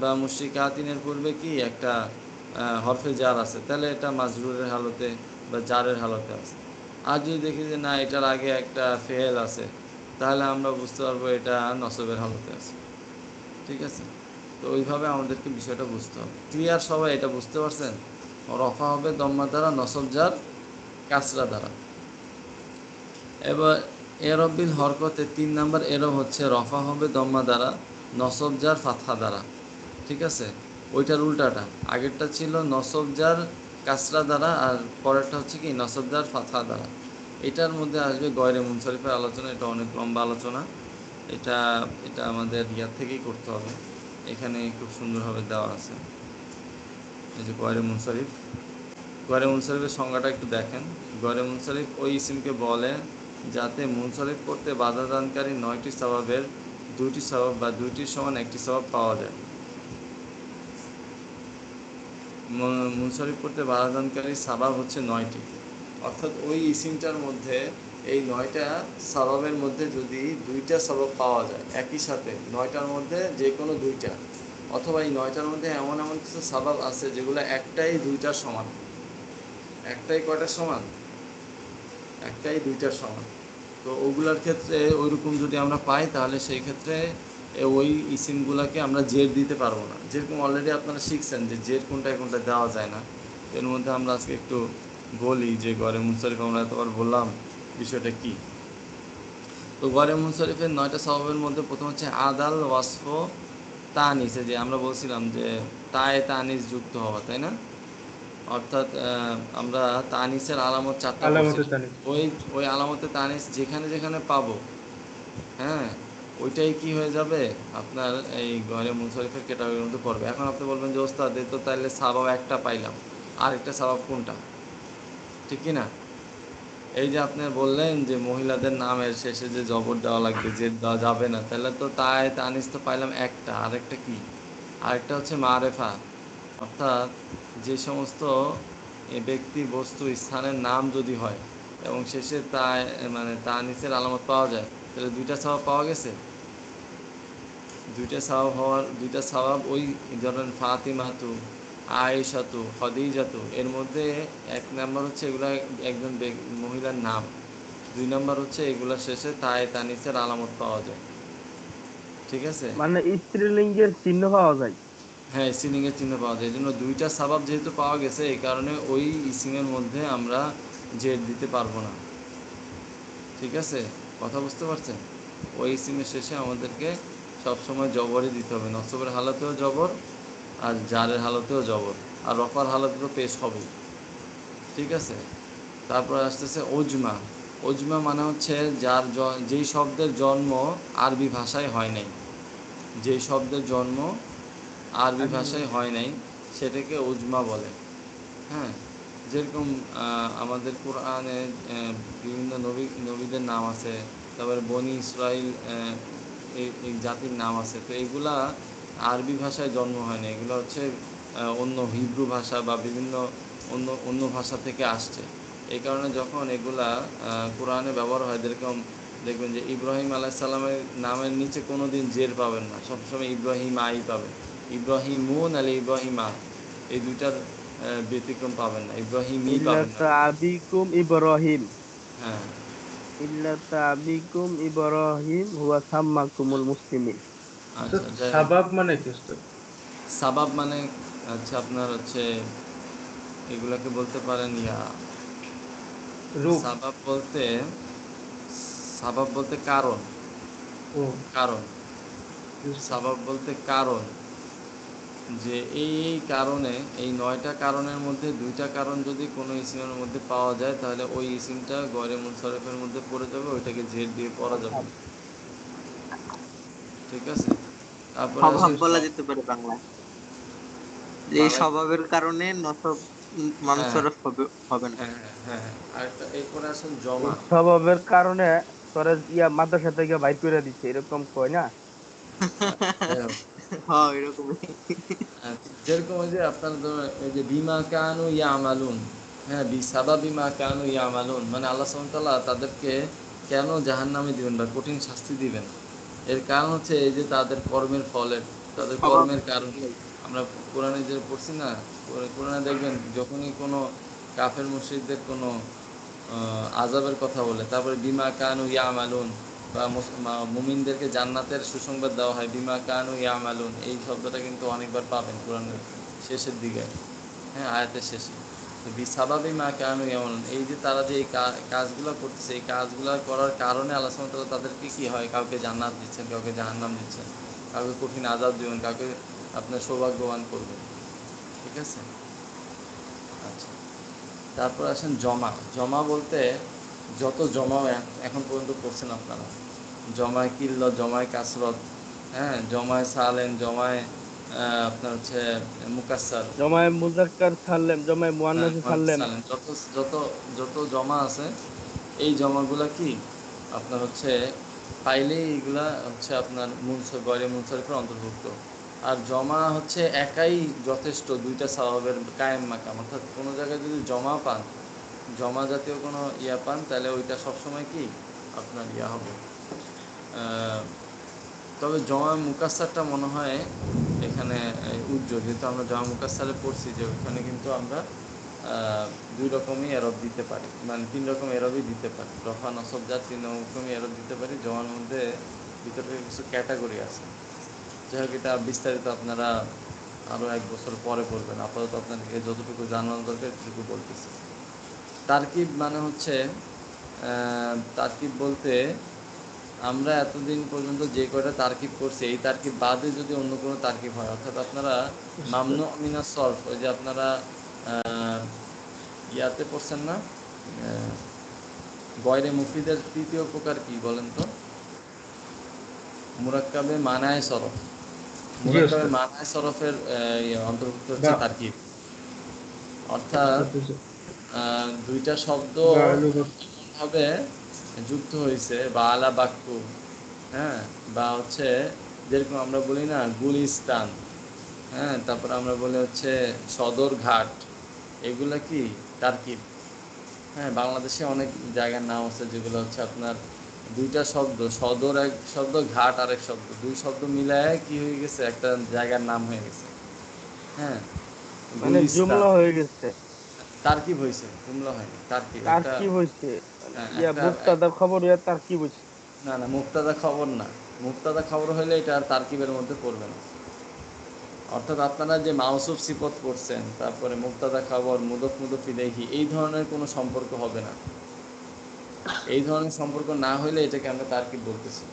বা মুশরিকাতিনের পূর্বে কি একটা হরফে জার আছে, তাহলে এটা মাজরুরের হালতে বা জারের হালতে আছে। আর যদি দেখি যে না, এটার আগে একটা ফেল আছে, তাহলে আমরা বুঝতে পারবো এটা নসবের হালতে আছে। ঠিক আছে? তো ওইভাবে আমাদেরকে বিষয়টা বুঝতে হবে। ক্লিয়ার সবাই এটা বুঝতে পারছেন? রফা হবে দম্মা দ্বারা, নসব জার কাসরা দ্বারা। এবার এরবিল হরকতে 3 নাম্বার এরব হচ্ছে রফা হবে দম্মা দ্বারা, নসব জার ফাতহা দ্বারা। ঠিক আছে? ওইটার উল্টাটা, আগেরটা ছিল নসব জার কাসরা দ্বারা, আর পরেরটা হচ্ছে কি নসব জার ফাতহা দ্বারা। এটার মধ্যে আসবে গয়রে মুনসারিফের আলোচনা, এটা অনেক লম্বা আলোচনা। এটা এটা আমাদের ইয়ার থেকেই করতে হবে, এখানে খুব সুন্দরভাবে দেওয়া আছে। এই যে গয়রে মুনসারিফ, গয়রে মুনসারিফের সংজ্ঞাটা একটু দেখেন। গয়রে মুনসারিফ ওই ইসিমকে বলে যাতে মুনসারিফ করতে বাধা দানকারী 9টি সওয়াবের 2টি সওয়াব বা 2টির সমান একটি সওয়াব পাওয়া যায়। মুনসারিফ করতে বাধা দানকারী সাবাব হচ্ছে 9টি। অর্থাৎ ওই ইসিমটার মধ্যে এই 9টা সওয়াবের মধ্যে যদি 2টা সওয়াব পাওয়া যায় একই সাথে, 9টার মধ্যে যে কোনো 2টা, অথবা এই 9টার মধ্যে এমন এমন কিছু সওয়াব আছে যেগুলো একটাই 2টার সমান। একটাই কয়টার সমান? একটাই 2টার সমান। তো ওগুলার ক্ষেত্রে ওইরকম যদি আমরা পাই, তাহলে সেই ক্ষেত্রে ওই ইসিমগুলোকে আমরা জের দিতে পারবো না। যেরকম অলরেডি আপনারা শিখছেন যে জের কোনটায় কোনটা দেওয়া যায় না। এর মধ্যে আমরা আজকে একটু বলি যে গয়রে মুনসারিফ আমরা এতবার বললাম বিষয়টা কি। তো গয়রে মুনসারিফের 9টা সওয়াবের মধ্যে প্রথম হচ্ছে আদাল, ওয়াসফ, তানিস। যে আমরা বলছিলাম যে তায়ে তানিস যুক্ত হওয়া, তাই না? অর্থাৎ আমরা তানিসের আলামত 4টা বলছি। আলামতে তানিস। ওই ওই আলামতে তানিস যেখানে যেখানে পাবো, হ্যাঁ, ওইটাই কি হয়ে যাবে আপনার এই গয়রে মুনসারিফের ক্যাটাগরির মধ্যে পড়বে। এখন আপনি বলবেন যে ওস্তাদ এই তো তাহলে সাবাব একটা পাইলাম, আরেকটা সাবাব কোনটা? ঠিক কি না? এই যে আপনি বললেন যে মহিলাদের নামের শেষে যে জবর দেওয়া লাগবে, যে দেওয়া যাবে না, তাহলে তো তাই তানিস তো পাইলাম একটা, আরেকটা কি? আরেকটা হচ্ছে মারেফা। অর্থাৎ যে সমস্ত ব্যক্তি, বস্তু, স্থানের নাম যদি হয় এবং শেষে তাই মানে তানিসের আলামত পাওয়া যায়, তাহলে 2টা সওয়াব পাওয়া গেছে। 2টা সওয়াব ওই ধরেন ফাতিমাতু, আয়েশাতু, খদিজাতু, এর মধ্যে 1 নাম্বার হচ্ছে এগুলা একজন মহিলার নাম, 2 নাম্বার হচ্ছে এগুলা শেষে তায়ে তানিসের আলামত পাওয়া যায়। ঠিক আছে? মানে স্ত্রীলিঙ্গের চিহ্ন পাওয়া যায়। হ্যাঁ, সিলিংয়ের চিহ্ন পাওয়া যায়। এই জন্য 2টা সাবাব যেহেতু পাওয়া গেছে, এই কারণে ওই ইসিমের মধ্যে আমরা জের দিতে পারবো না। ঠিক আছে? কথা বুঝতে পারছেন? ওই ইসিমের শেষে আমাদেরকে সবসময় জবরই দিতে হবে। নসবের হালতেও জবর, আর জারের হালতেও জবর, আর রফার হালতে তো পেশ হবেই। ঠিক আছে? তারপরে আসতেছে ওজমা। ওজমা মানে হচ্ছে যেই শব্দের জন্ম আরবি ভাষায় হয় নাই, যেই শব্দের জন্ম আরবি ভাষায় হয় নাই সেটাকে উজমা বলে। হ্যাঁ, যেরকম আমাদের কোরআনে বিভিন্ন নবীদের নাম আছে, তারপরে বনি ইসরাইল এই জাতির নাম আছে। তো এগুলা আরবি ভাষায় জন্ম হয় না, এগুলো হচ্ছে অন্য হিব্রু ভাষা বা বিভিন্ন অন্য অন্য ভাষা থেকে আসছে। এই কারণে যখন এগুলা কোরআনে ব্যবহার হয়, যেরকম দেখবেন যে ইব্রাহিম আলাইসাল্লামের নামের নিচে কোনো দিন জের পাবেন না, সবসময় ইব্রাহিম আই পাবেন। ইব্রাহিমুন আলে ইব্রাহিমা, এই 2টার ব্যতিক্রম পাবেন না, ইব্রাহিমই পাবেন না। মিল্লাতা আবিকুম ইব্রাহিম, হ্যাঁ, মিল্লাতা আবিকুম ইব্রাহিম হুয়া সাম্মাকুমুল মুসলিমিন। আচ্ছা, যাই হোক। সাবাব মানে কি উস্তাদ? সাবাব মানে আপনার হচ্ছে এগুলাকে বলতে পারেন ইয়া। রূপ। সাবাব বলতে, সাবাব বলতে কারণ, ও কারণ বুঝতে পারছি। সাবাব বলতে কারণ, যে এই কারণে, এই 9টা কারণের মধ্যে 2টা কারণ যদি কোনো ইসিমের মধ্যে পাওয়া যায় তাহলে ওই ইসিমটা গয়রে মুনসারিফের মধ্যে পড়ে যাবে, ওইটাকে জেড দিয়ে পড়া যাবে না। ঠিক আছে? তারপরে আসে স্বভাব বলা যেতে পারে বাংলায়, যে এই বাংলায়। স্বভাবের কারণে নসব হ্যাঁ, মানসরফ হবে না। হ্যাঁ, হ্যাঁ, হ্যাঁ। আরেকটা, এরপরে আসেন জমা। এই স্বভাবের কারণে তোরা ইয়া মাদ্রাসা থেকে বাইর করে দিচ্ছে, এরকম কয় না? যাই হোক, হ্যাঁ এরকমই। যেরকম ওই যে আপনার ধরুন এই যে বিমা কানু ইয়ামালুন, হ্যাঁ, বিসাবা বিমা কানু ইয়ামালুন, মানে আল্লাহ সুবহানাহু ওয়া তাআলা তাদেরকে কেন জাহান্নামে দিবেন বা কঠিন শাস্তি দিবেন, এর কারণ হচ্ছে এই যে তাদের কর্মের ফলে, তাদের স্বভাব। কর্মের কারণ। আমরা কোরআনে যে পড়ছি না, কোরআনে দেখবেন যখনই কোনো কাফের মুশরিকদের কোনো আযাবের কথা বলে, তারপরে বিমা কানু ইয়ামালুন, বা মুমিনদেরকে জান্নাতের সুসংবাদ দেওয়া হয় বিমা কানু ইয়ামালুন, এই শব্দটা কিন্তু অনেকবার পাবেন কোরআনের শেষের দিকে, হ্যাঁ, আয়াতের শেষে। তো বিসাবাবি মা কানু ইয়ামালুন, এই যে তারা যে এই কাজগুলো করতেছে, এই কাজগুলো করার কারণে আল্লাহ সুবহানাহু ওয়া তাআলা তাদেরকে কী হয়, কাউকে জান্নাত দিচ্ছেন, কাউকে জাহান্নাম দিচ্ছেন, কাউকে কঠিন আযাব দিবেন, কাউকে আপনার সৌভাগ্যবান করবেন। ঠিক আছে? আচ্ছা, তারপর আসেন জমা। জমা বলতে যত জমা এখন পর্যন্ত করছেন আপনারা, জমায় কিল্লত, জমায় কাসরত, হ্যাঁ, জমায় সালেন, জমায় আপনার হচ্ছে মুকাসসার, জমায় মুজাক্কার সাল্লেম, জমায় হ্যাঁ, মুয়ান্নাস মুয়ান্নাস সাল্লেম। সালেম, যত যত যত জমা আছে, এই জমাগুলা কি আপনার হচ্ছে পাইলেই এগুলা হচ্ছে আপনার গয়রে মুনসারিফের অন্তর্ভুক্ত। আর জমা হচ্ছে একাই যথেষ্ট 2টা সওয়াবের কায়েম মাকাম, অর্থাৎ কোনো জায়গায় যদি জমা পান, জমা জাতীয় কোনো ইয়া পান, তাহলে ওইটা সবসময় কি আপনার ইয়া হবে। তবে জমা মুকাসসারটা মনে হয় এখানে উজ্জ্বল, যেহেতু আমরা জমা মুকাসসারে পড়ছি যে ওইখানে কিন্তু আমরা 2 রকমই এরব দিতে পারি, মানে 3 রকম এরবই দিতে পারি, রফা নসব যা 3 রকমই এরব দিতে পারি। জমার মধ্যে ভিতরে কিছু ক্যাটাগরি আছে, যাই হোক এটা বিস্তারিত আপনারা আরও 1 বছর পরে পড়বেন, আপাতত আপনাদেরকে যতটুকু জানানো দরকার এতটুকু বলতেছি। তারকিব মানে হচ্ছে, তারকিব বলতে আমরা এতদিন পর্যন্ত যে কয়টা তারকিব করছি, এই তারকিব বাদে যদি অন্য কোনো তারকিব হয়, অর্থাৎ আপনারা মামনু মিনাস সরফ, ওই যে আপনারা ইয়াতে পড়ছেন না, গয়রে মুফিদের 3য় প্রকার কি বলেন তো? মুরাক্কাবে মানায় সরফ। জি মুরাক্কাবে ওস্তাদ। মানায় সরফের অন্তর্ভুক্ত হচ্ছে বা তারকিব, অর্থাৎ বুঝতে 2টা শব্দ বা আলু বা এমনভাবে যুক্ত হয়েছে, বা আলা বাক্কু, হ্যাঁ, বা হচ্ছে যেরকম আমরা বলি না গুলিস্তান, হ্যাঁ, তারপর আমরা বলি হচ্ছে সদরঘাট, এগুলা কি তারকিব। হ্যাঁ, বাংলাদেশে অনেক জায়গার নাম আছে যেগুলো হচ্ছে আপনার 2টা শব্দ, সদর এক শব্দ, ঘাট আরেক শব্দ, 2 শব্দ মিলায় কি হয়ে গেছে, একটা জায়গার নাম হয়ে গেছে। হ্যাঁ, মানে গুলিস্তান জুমলা হয়ে গেছে। তারকিব হয়েছে, জুমলা হয়নি, তারকিব তার একটা। কি হয়েছে? মানে হ্যাঁ, ইয়া মুক্তাদার খবর, ইয়া তার কি হয়েছে? না না, মুক্তাদা খবর না, মুক্তাদা খবর হলে এটা আর তারকিবের মধ্যে পড়বে না। অর্থাৎ আপনারা যে মাউসুফ সিফত করছেন, তারপরে মুক্তাদা খবর, মুদফ মুদফ ইলাইহি, এই ধরনের কোনো সম্পর্ক হবে না। এই ধরনের সম্পর্ক না হইলে এটাকে আমরা তারকিব বলতেছি।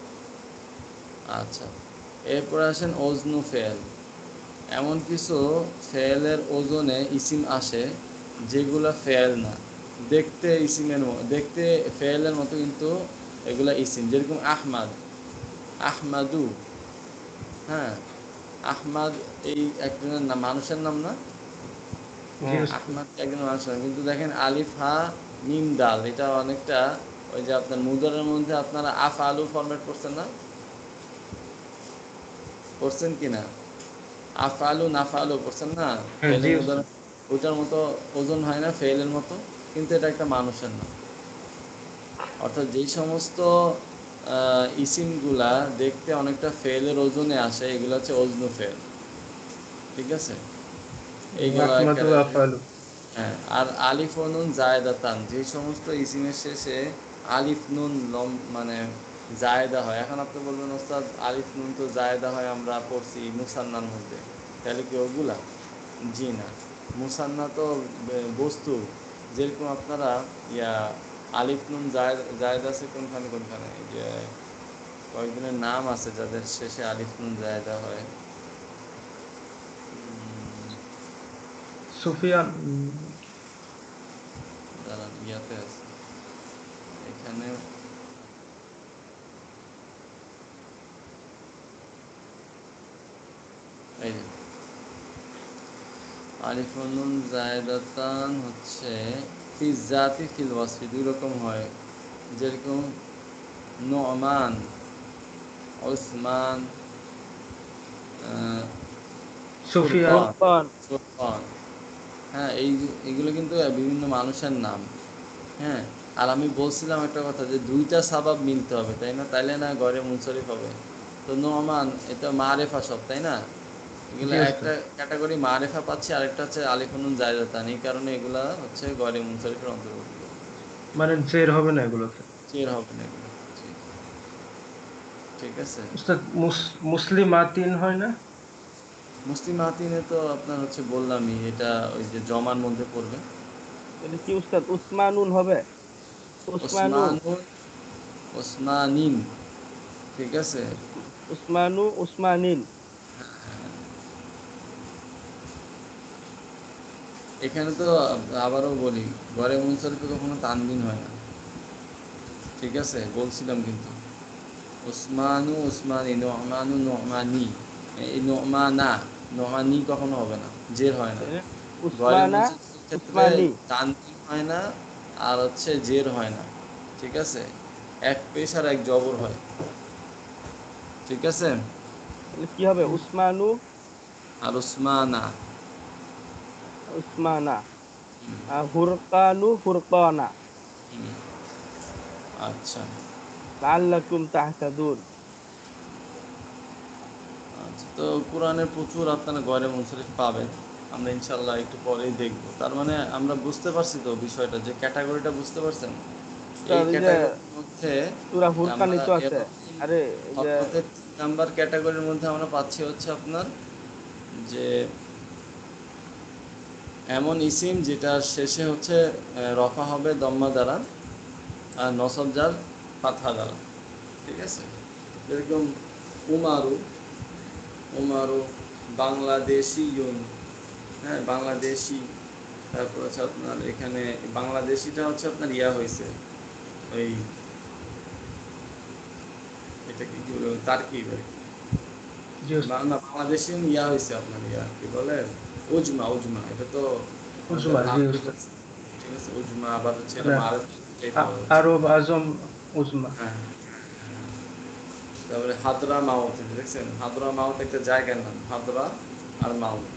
আচ্ছা, এরপরে আসেন ওজনু ফেল। এমন কিছু ফেলের ওজনে ইসিম আসে যেগুলা ফেল না, দেখতে ইসিমের দেখতে ফেলের মতো, কিন্তু এগুলা ইসিম। যেরকম আহমাদ, আহমাদু, হ্যাঁ, আহমাদ এই একজনের নাম, মানুষের নাম না? জি হ্যাঁ, ওস্তাদ। আহমাদ একজন মানুষের নাম, কিন্তু দেখেন আলিফ হা মিম দাল, এটা অনেকটা ওই যে আপনার মুদারের মধ্যে আপনারা আফ আলু ফরম্যাট করছেন না, করছেন কি না? আফ আলু নাফ আলু করছেন না, হ্যাঁ ফেলে জি মুদার, ওস্তাদ। ওটার মতো ওজন হয় না ফেলের মতো, কিন্তু এটা একটা মানুষের নাম। অর্থাৎ যেই সমস্ত ইসিমগুলা দেখতে অনেকটা ফেলের ওজনে আসে, এগুলো হচ্ছে ওজনু ফেল। ঠিক আছে? এইগুলো আহমাদু একেবারে। আফআলু। হ্যাঁ, আর আলিফ ও নুন জায়েদাতান, যে সমস্ত ইসিমের শেষে আলিফ নুন মানে জায়েদা হয়। এখন আপনি বলবেন ওস্তাদ আলিফ নুন তো জায়েদা হয় আমরা পড়ছি মুসান্নার মধ্যে, তাহলে কি ওগুলা? জি না, মুসান্না তো বস্তু, যেরকম আপনারা ইয়া আলিফ নুন জায়েদ জায়েদ আছে কোনখানে কোনখানে, এই যে কয়েকজনের নাম আছে যাদের শেষে আলিফ নুন জায়েদা হয়। সুফিয়ান যারা ইয়াতে আছে এখানে, এই যে আলিফ নুন জায়েদাতান হচ্ছে ফি জাতি ফিল ওয়াসফি দুই রকম হয়, যেরকম নোমান, ওসমান, সুফিয়ান ফুরকান, ফুরকান। ফুরকান। হ্যাঁ, এইগুলো কিন্তু বিভিন্ন মানুষের নাম। হ্যাঁ, আর আমি বলছিলাম একটা কথা যে দুইটা সাবাব মিলতে হবে, তাই না? তাইলে না গড়ে মুনসরিফ হবে। তো নোমান এটা মারেফা সব, তাই না? এগুলো জি একটা ওস্তাদ। ক্যাটাগরি মারেফা পাচ্ছি, আরেকটা হচ্ছে আলিফুনুন জায়দাতান, এই কারণে এগুলা হচ্ছে গড়ে মুনসরিফের অন্তর্ভুক্ত। মানে জের হবে না এগুলোতে? চের হবে না এগুলো। ঠিক আছে। ওস্তাদ মুসলিমাতিন হয় না? মুসলিম আতিনে তো আপনার হচ্ছে বললামই, এটা ওই যে জমার মধ্যে পড়বে। এটা কি উস্তাদ উসমানুন হবে? উসমানুন। ওসমানুন, ওসমানিন। ঠিক আছে। উসমানু উসমানিন। এখানে তো আবারও বলি, গড়ে মুনসরিফে কখনো তানবিন হয় না। ঠিক আছে, বলছিলাম কিন্তু ওসমানু ওসমানি, নোমানু নোমানি, এই নোমানা নোমানি কখনো হবে না, জের হয় না। তাই না? গড়ে উসমানা মুনসরিফের ক্ষেত্রে উসমানি। তানবিন হয় না, আর হচ্ছে জের হয় না। ঠিক আছে, এক পেশ আর এক জবর হয়। ঠিক আছে। তাহলে কি হবে? উসমানু আর ওসমানা। উসমানা। ফুরকানু ফুরকানা। হুম, আচ্ছা। লাআল্লাকুম তাহতাদুন। আচ্ছা, তো কোরআনের প্রচুর আপনারা গয়রে মুনসরিফ পাবেন, আমরা ইনশাল্লাহ একটু পরেই দেখব। তার মানে আমরা বুঝতে পারছি তো বিষয়টা, যে ক্যাটাগরিটা বুঝতে পারছেন। এই উস্তাদ, এই যে ক্যাটাগরির মধ্যে সূরা ফুরকানই আমরা তো আছে। এরকম আরে এই যে হরকতে 3 নাম্বার ক্যাটাগরির মধ্যে আমরা পাচ্ছি হচ্ছে আপনার যে এমন ইসিম যেটার শেষে হচ্ছে রফা হবে দম্মা দ্বারা, আর নসব যার ফাতহা দ্বারা। ঠিক আছে, যেরকম উমারু, উমারু, বাংলাদেশি ইউন। হ্যাঁ, বাংলাদেশি। তারপর হচ্ছে আপনার এখানে বাংলাদেশিটা হচ্ছে আপনার ইয়া হয়েছে, ওই এটা কি বলে তারকিব আর কি। জি ওস্তাদ। না, বাংলাদেশি ইয়া হয়েছে আপনার, ইয়া কি বলে, উজমা, উজমা। এটা তো আমাদের উজমা, জি আরবি ওস্তাদ। বলছে। ঠিক আছে, উজমা। আবার হচ্ছে এটা মানে মারফ পাওয়া যাচ্ছে। আরব আজম উজমা। হ্যাঁ, তারপরে হাদরা মাউথ, দেখছেন? হাদরা মাউথ একটা জায়গার নাম, হাদরা আর মাউথ।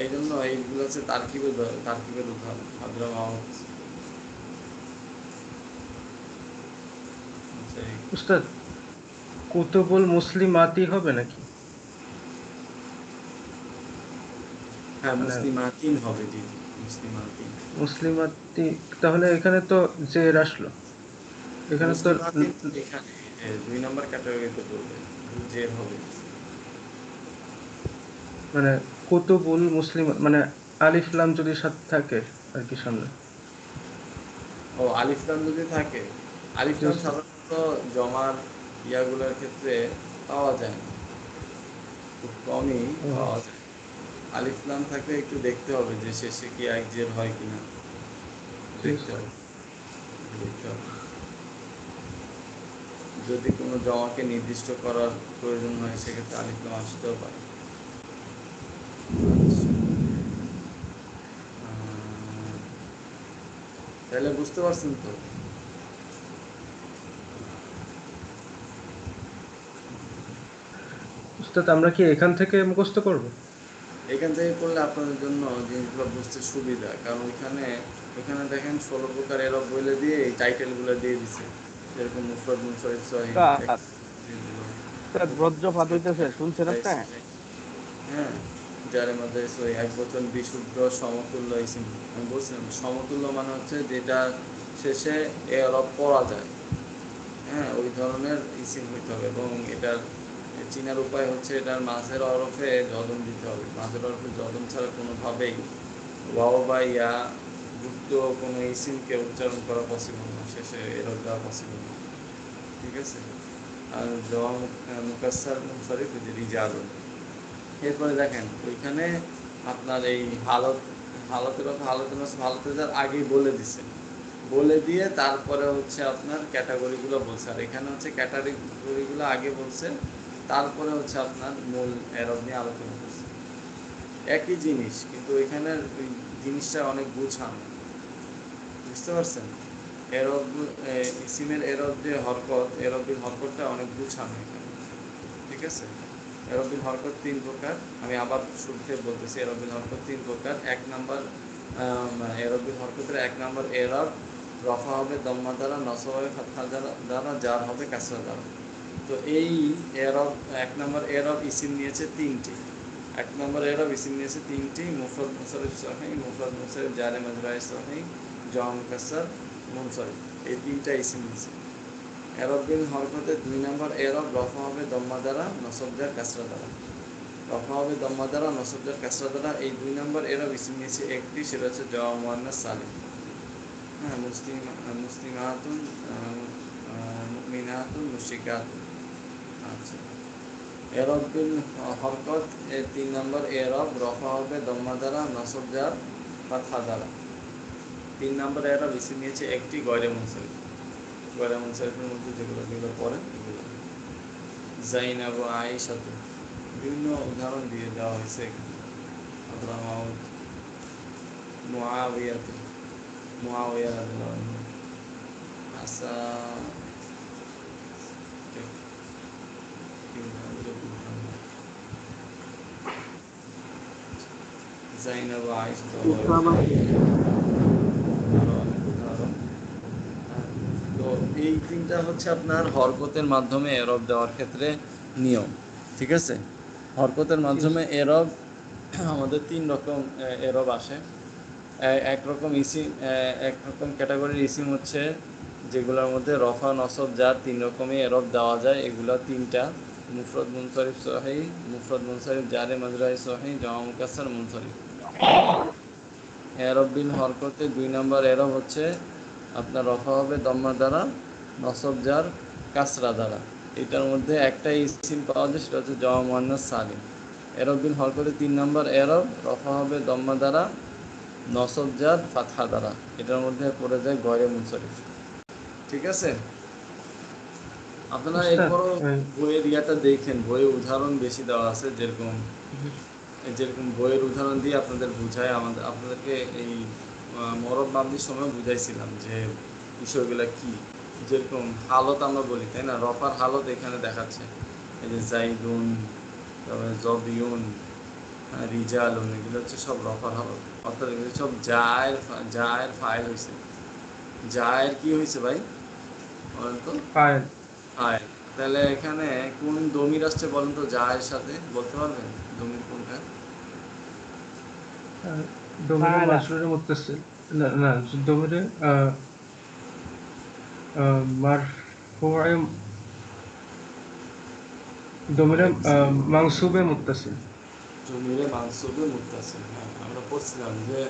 এই জন্য এইগুলো হচ্ছে তারকিবের উদাহরণ, হাদরা মাউথ। আচ্ছা, উস্তাদ কুতুবুল মুসলিমাতি হবে নাকি? হ্যাঁ, মানে মুসলিমাতিন হবে, জি জি, মুসলিমাতিন। মুসলিমাতি, তাহলে এখানে তো জের আসলো, এখানে তো মুসলিমাতিন এখানে 2 নাম্বার ক্যাটাগরিতে পড়বে, জের হবে। মানে কুতুবুল মুসলিম মানে আলিফ লাম যদি সাথে থাকে আর কি সামনে। ও, আলিফ লাম যদি থাকে, আলিফ জি লাম ওস্তাদ। সাধারণত জমার ইয়াগুলোর ক্ষেত্রে পাওয়া যায় না, খুব কমই ও, পাওয়া যায়। আলিফ লাম থাকলে একটু দেখতে হবে যে শেষে কি এক জের হয় কিনা, জি দেখতে ওস্তাদ। হবে, দেখতে হবে। যদি কোনো জমাকে নির্দিষ্ট করার প্রয়োজন হয়, সেক্ষেত্রে আলিফ লাম আসতেও পারে। তাহলে বুঝতে পারছেন তো? উস্তাদ আমরা কি এখান থেকে মুখস্থ করব? এখান থেকে করলে আপনাদের জন্য জিনিসগুলো বুঝতে সুবিধা, কারণ এখানে দেখেন 16 প্রকার এরব বলে দিয়ে এই টাইটেলগুলো দিয়ে দিছে, যেরকম মুফরদ, মুনফরিদ, সহিহ, উস্তাদ, উস্তাদ বজ্রপাত হইতেছে, শুনছেন আপনি? হ্যাঁ, যার মধ্যে সহিহ এক বচন, বিশুদ্ধ, সমতুল্য ইসিম। আমি বলছিলাম সমতুল্য মানে হচ্ছে যেটা শেষে এরব পড়া যায়। হ্যাঁ, ওই ধরনের ইসিম হইতে হবে, এবং এটার এই চিনার উপায় হচ্ছে এটার মাঝের হরফে যদম দিতে হবে। মাঝের হরফে যদম ছাড়া কোনোভাবেই ওয়াও বা ইয়া যুক্ত কোনো ইসিমকে উচ্চারণ করা পসিবল না, শেষে এরর দেওয়া পসিবল না। ঠিক আছে? আর জওয়া মুকাসসার মুনসারিফ রিজালুন। এরপরে দেখেন ওইখানে আপনার এই হালতের আগেই বলে দিছে, বলে দিয়ে তারপরে হচ্ছে আপনার ক্যাটাগরিগুলো বলছে। আর এখানে হচ্ছে ক্যাটাগরিগুলো আগে বলছে, তারপরে হচ্ছে আপনার মূল এরব নিয়ে আলোচনা করছে। একই জিনিস, কিন্তু এখানে ওই জিনিসটা অনেক গুছানো, বুঝতে পারছেন? এরব ইসিমের এরব যে হরকত, এরবের হরকতটা অনেক গুছানো এখানে। ঠিক আছে? এরবিল হরকত 3 প্রকার। আমি আবার শুরুতে বলতেছি, এরবিল হরকত 3 প্রকার। 1 নাম্বার এরবিল হরকতের 1 নাম্বার এরব রফা হবে দম্মা দ্বারা, নসব হবে ফাতহা দ্বারা, জার হবে কাসরা দ্বারা। তো এই এরব 1 নাম্বার এরব ইসিম নিয়েছে 3টি। 1 নাম্বার এরব ইসিম নিয়েছে 3টি: মুফরদ মুনসারিফ সহিহ, মুফরদ মুনসারিফ জারে মাজরুর সহিহ, জওয়া মুকাসসার মুনসারিফ। এই 3টা ইসিম নিয়েছে। এরবিল হরকতের 2 নম্বর এরব রফা হবে দম্মা দ্বারা, নসব জার কাসরা দ্বারা। রফা হবে দম্মা দ্বারা, নসব জার কাসরা দ্বারা। এই 2 নম্বর এরব ইসিম নিয়েছে একটি, সেটা হচ্ছে জওয়া মুয়ান্নাস সালিম। হ্যাঁ, মুসলিমাতুন, মুমিনাতুন, মুশরিকাতুন। আচ্ছা, এরবিল হরকত এর 3 নম্বর এরব রফা হবে দম্মা দ্বারা, নসব জার ফাতহা দ্বারা। 3 নম্বর এরব ইসিম নিয়েছে একটি, গয়রে মুনসারিফ। গয়রে মুনসারিফের মধ্যে যেগুলো পড়ে এগুলো। জাইনাব, আয়েশা, বিভিন্ন উদাহরণ দিয়ে দেওয়া হয়েছে এখানে। আব্রামাউদ, মুআবিয়া রাদিয়াল্লাহু আনহু, আসা, জাইনাব, আয়েশা, উসামা। আরো অনেক উদাহরণ। তো এই 3টা হচ্ছে আপনার হরকতের মাধ্যমে এরব দেওয়ার ক্ষেত্রে নিয়ম। ঠিক আছে? হরকতের মাধ্যমে এরব আমাদের 3 রকম এরব আসে। একরকম ইসিম, একরকম ক্যাটাগরির ইসিম হচ্ছে যেগুলোর মধ্যে রফা, নসব, জার 3 রকমই এরব দেওয়া যায়। এগুলো 3টা: মুফরদ মুনসারিফ সহিহ, মুফরদ মুনসারিফ জারে মাজরুর সহিহ, জওয়া মুকাসসার মুনসারিফ। এরব বিল হরকতে 2 নম্বর এরব হচ্ছে আপনার রফা হবে দম্মা দ্বারা, নসব জার কাসরা দ্বারা। এটার মধ্যে একটা ইসিম পাওয়া যায়, সেটা হচ্ছে জওয়া মুয়ান্নাস সালিম। এরব বিল হরকতে 3 নম্বর এরব রফা হবে দম্মা দ্বারা, নসব জার ফাতহা দ্বারা। এটার মধ্যে পড়ে যায় গয়রে মুনসারিফ। ঠিক আছে? আপনারা উস্তাদ, এরপরও বইয়ের ইয়াটা দেখেন, বইয়ে উদাহরণ বেশি দেওয়া আছে। যেরকম বইয়ের উদাহরণ দিয়ে আপনাদের বুঝায়, আপনাদেরকে এই মরব মাবলির সময় বুঝাইছিলাম যে বিষয়গুলো কি। যেরকম হালত আমরা বলি, তাই না? রফার হালত এখানে দেখাচ্ছে, এই যে জাইদুন, তারপরে জবিউন, রিজালুন, এগুলো হচ্ছে সব রফার হালত। অর্থাৎ এগুলো সব জায়ের ফাইল হয়েছে। জায়ের কি হয়েছে ভাই বলেন তো? ফাইল। ফাইল। তাহলে এখানে কোন দমির আসছে বলেন তো জায়ের সাথে? বলতে পারবেন দমির কোনটা? দমিরে ফাআলা। মাজরুরে মুত্তাসিল। না না, দমিরে মারফুয়ে, দমিরে মানসুবে মুত্তাসিল। জমিরে মানসুবে মুত্তাসিল। হ্যাঁ, আমরা পড়ছিলাম যে,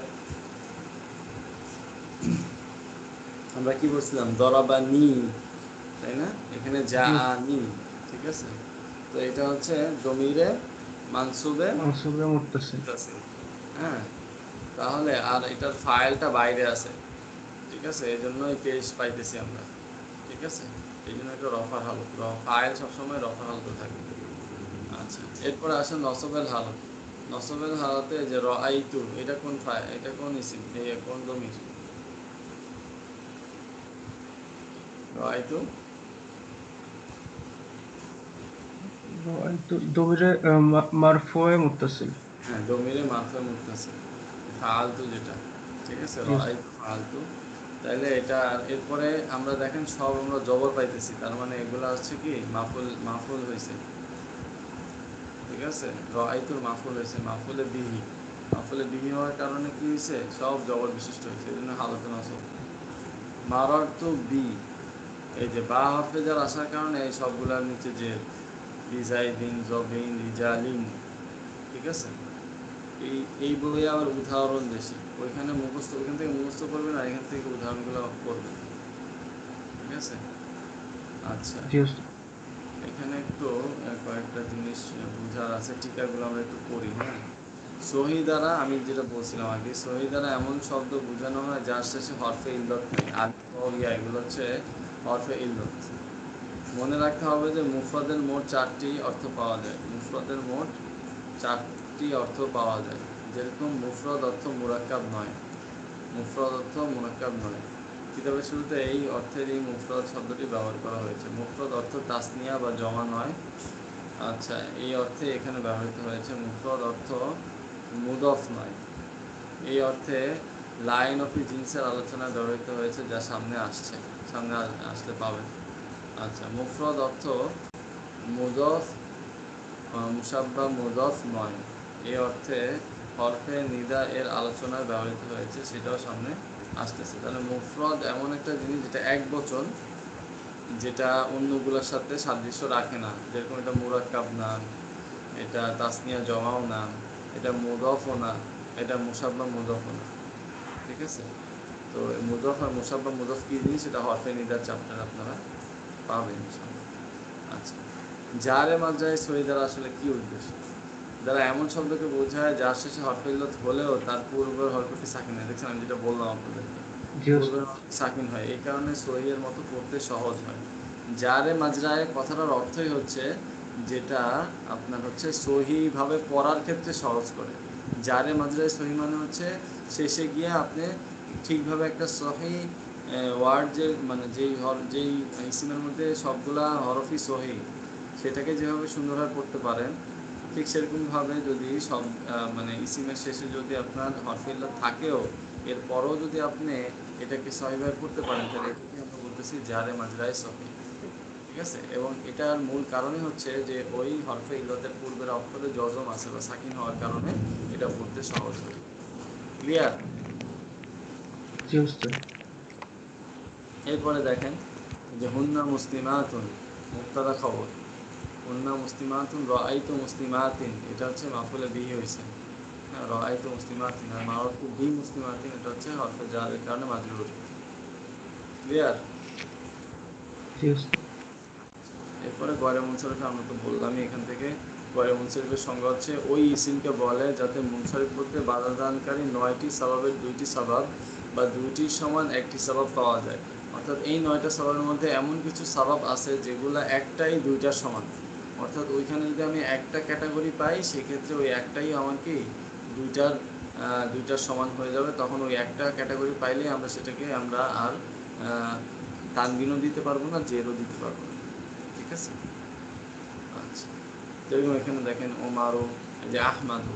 আমরা কি বলছিলাম? দরাবানি, তাই না? এখানে জাআনি। ঠিক আছে? তো এটা হচ্ছে জমিরে মানসুবে মানসুবে মুত্তাসিল। মুত্তাসিল। হ্যাঁ, তাহলে আর এটার ফাইলটা বাইরে আছে। ঠিক আছে? এই জন্যই পেশ পাইতেছি আমরা। ঠিক আছে? এই জন্য এটা রফার হালত। ফাইল সবসময় রফার হালত থাকে। আচ্ছা, এরপরে আসে নসবের হালত। নসবের হালতে যে রাআইতু, এটা কোন ফাইল, এটা কোন ইসিম, এই কোন দমির? রাআইতু দমিরে মারফুয়ে মুত্তাসিল। হ্যাঁ, দমিরে মারফুয়ে মুত্তাসিল, ফাআলতু যেটা। ঠিক আছে? রাআইতু ফাআলতু। তাহলে এটা, এরপরে আমরা দেখেন সব আমরা জবর পাইতেছি, তার মানে এগুলো হচ্ছে কি মাফুল হয়েছে। ঠিক আছে? রাআইতুর মাফুল হয়েছে, মাফুলে বিহি হওয়ার কারণে কি হয়েছে? সব জবর বিশিষ্ট হয়েছে, এই জন্য হালতে নসব। মারারতু বি, এই যে বা হরফে যার আসার কারণে এই সবগুলোর নিচে জের। রিজাইদিন, জবিন, রিজালিন, ঠিক আছে? এই এই বইয়ে আবার উদাহরণ বেশি, ওইখানে মুখস্থ, ওইখান থেকে মুখস্থ করবেন আর এখান থেকে উদাহরণগুলো করবেন, ঠিক আছে? আচ্ছা, জি উস্তাদ। এখানে একটু কয়েকটা জিনিস বোঝার আছে, টিকাগুলো আমরা একটু করি, হ্যাঁ? সহি দ্বারা, আমি যেটা বলছিলাম আগে, সহি দ্বারা এমন শব্দ বোঝানো হয় যার শেষে হরফে ইল্লত নেই। এগুলো হচ্ছে হরফে ইল্লত। মনে রাখতে হবে যে মুফরাদের মোট 4টি অর্থ পাওয়া যায়। মুফরাদের মোট 4টি অর্থ পাওয়া যায়। যেরকম মুফরদ অর্থ মুরাক্কাব নয়, মুফরদ অর্থ মুরাক্কাব নয়। কিতাবের শুরুতে এই অর্থের এই মুফরদ শব্দটি ব্যবহার করা হয়েছে। মুফরদ অর্থ তাসনিয়া বা জমা নয়। আচ্ছা, এই অর্থে এখানে ব্যবহৃত হয়েছে। মুফরদ অর্থ মুদফ নয়। এই অর্থে লাইন অফ জিন্সের আলোচনায় ব্যবহৃত হয়েছে, যা সামনে আসছে, সামনে আসলে পাবেন। আচ্ছা, মুফরদ অর্থ মুদফ, মুসাব্বা মুদফ নয়। এই অর্থে হরফে নিদা এর আলোচনায় ব্যবহৃত হয়েছে, সেটাও সামনে আসতেছে। তাহলে মুফরদ এমন একটা জিনিস যেটা এক বচন, যেটা অন্যগুলোর সাথে সাদৃশ্য রাখে না। যেরকম এটা মুরাক্কাব না, এটা তাসনিয়া জমাও না, এটা মুদফও না, এটা মুসাব্বা মুদফও না, ঠিক আছে? তো মুদফ আর মুসাব্বা মুদফ কী জিনিস, সেটা হরফে নিদার চ্যাপ্টার আপনারা পাবেন ইনশাআল্লাহ। আচ্ছা, জারে মাজায় সহি দ্বারা আসলে কি উদ্দেশ্য? যারা এমন শব্দকে বোঝায় যার শেষে হরফে ইল্লত হলেও তার পূর্বের হরফটি সাকিন হয়। দেখছেন আমি যেটা বললাম আপনাদেরকে, জি পূর্বের উস্তাদ। হরফটি সাকিন হয়, এই কারণে সহিয়ের মতো পড়তে সহজ হয়। জারে মাজরায় কথাটার অর্থই হচ্ছে যেটা আপনার হচ্ছে সহিভাবে পড়ার ক্ষেত্রে সহজ করে। জারে মাজরায় সহি মানে হচ্ছে শেষে গিয়ে আপনি ঠিকভাবে একটা সহি ওয়ার্ড, যে মানে যেই ইসিমের মধ্যে সবগুলা হরফই সহি, সেটাকে যেভাবে সুন্দরভাবে পড়তে পারেন, ঠিক সেরকমভাবে যদি সব মানে ইসিমের শেষে যদি আপনার হরফে ইল্লাত থাকেও, এরপরও যদি আপনি এটাকে সহিভাবে পড়তে পারেন, তাহলে এটাকে আমরা বলতেছি জারে মাজরায় সহি, ঠিক আছে? এবং এটার মূল কারণই হচ্ছে যে ওই হরফে ইল্লতের পূর্বের অক্ষরে জজম আছে বা সাকিন হওয়ার কারণে এটা পড়তে সহজ হয়। ক্লিয়ার? জি উস্তাদ। এরপরে দেখেন যে হুন্না মুসলিমাতুন, মুক্তাদা খবর। হুন্না মুসলিমাতুন রাআইতু মুসলিমাতিন, এটা হচ্ছে মাফুলে বিহি হয়েছে, হ্যাঁ, রাআইতু মুসলিমাতিন। আর মারাতু বি মুসলিমাতিন, এটা হচ্ছে হরফে জারের কারণে মাজরুর। ক্লিয়ার? জি উস্তাদ। এরপরে গয়রে মুনসারিফে আমরা তো বললামই, এখান থেকে গয়রে মুনসারিফের সংজ্ঞা হচ্ছে ওই ইসিমকে বলে যাতে মুনসারিফ বলতে বাধা দানকারী 9টি সবাবের 2টি সবাব বা 2টির সমান 1টি সবাব পাওয়া যায়। অর্থাৎ এই 9টা সবাবের মধ্যে এমন কিছু সবাব আছে যেগুলো একটাই 2টার সমান। অর্থাৎ ওইখানে যদি আমি একটা ক্যাটাগরি পাই, সেক্ষেত্রে ওই একটাই আমার কি দুইটার সমান হয়ে যাবে। তখন ওই একটা ক্যাটাগরি পাইলেই আমরা সেটাকে আমরা আর তানবিনও দিতে পারবো না, জেরও দিতে পারবো না, ঠিক আছে? আচ্ছা, যেরকম এখানে দেখেন ওমারু, যে আহমাদু,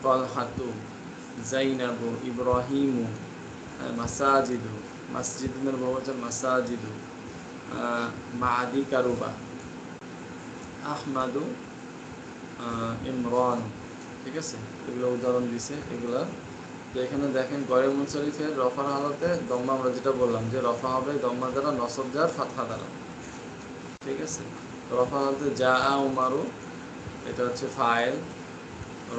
তলহাতু, জাইনাবু, ইব্রাহিমু, মাসাজিদু, মসজিদের বহুবচন মাসাজিদু, মাদি কারুবা, আহমাদু, ইমরান, ঠিক আছে? এগুলো উদাহরণ দিছে এগুলা। তো এখানে দেখেন গয়রে মুনসারিফের রফার হালতে দম্মা, আমরা যেটা বললাম যে রফা হবে দম্মা দ্বারা, নসব যার, ফাতহা দ্বারা, ঠিক আছে? রফা হালতে যা উমারু, এটা হচ্ছে ফাইল।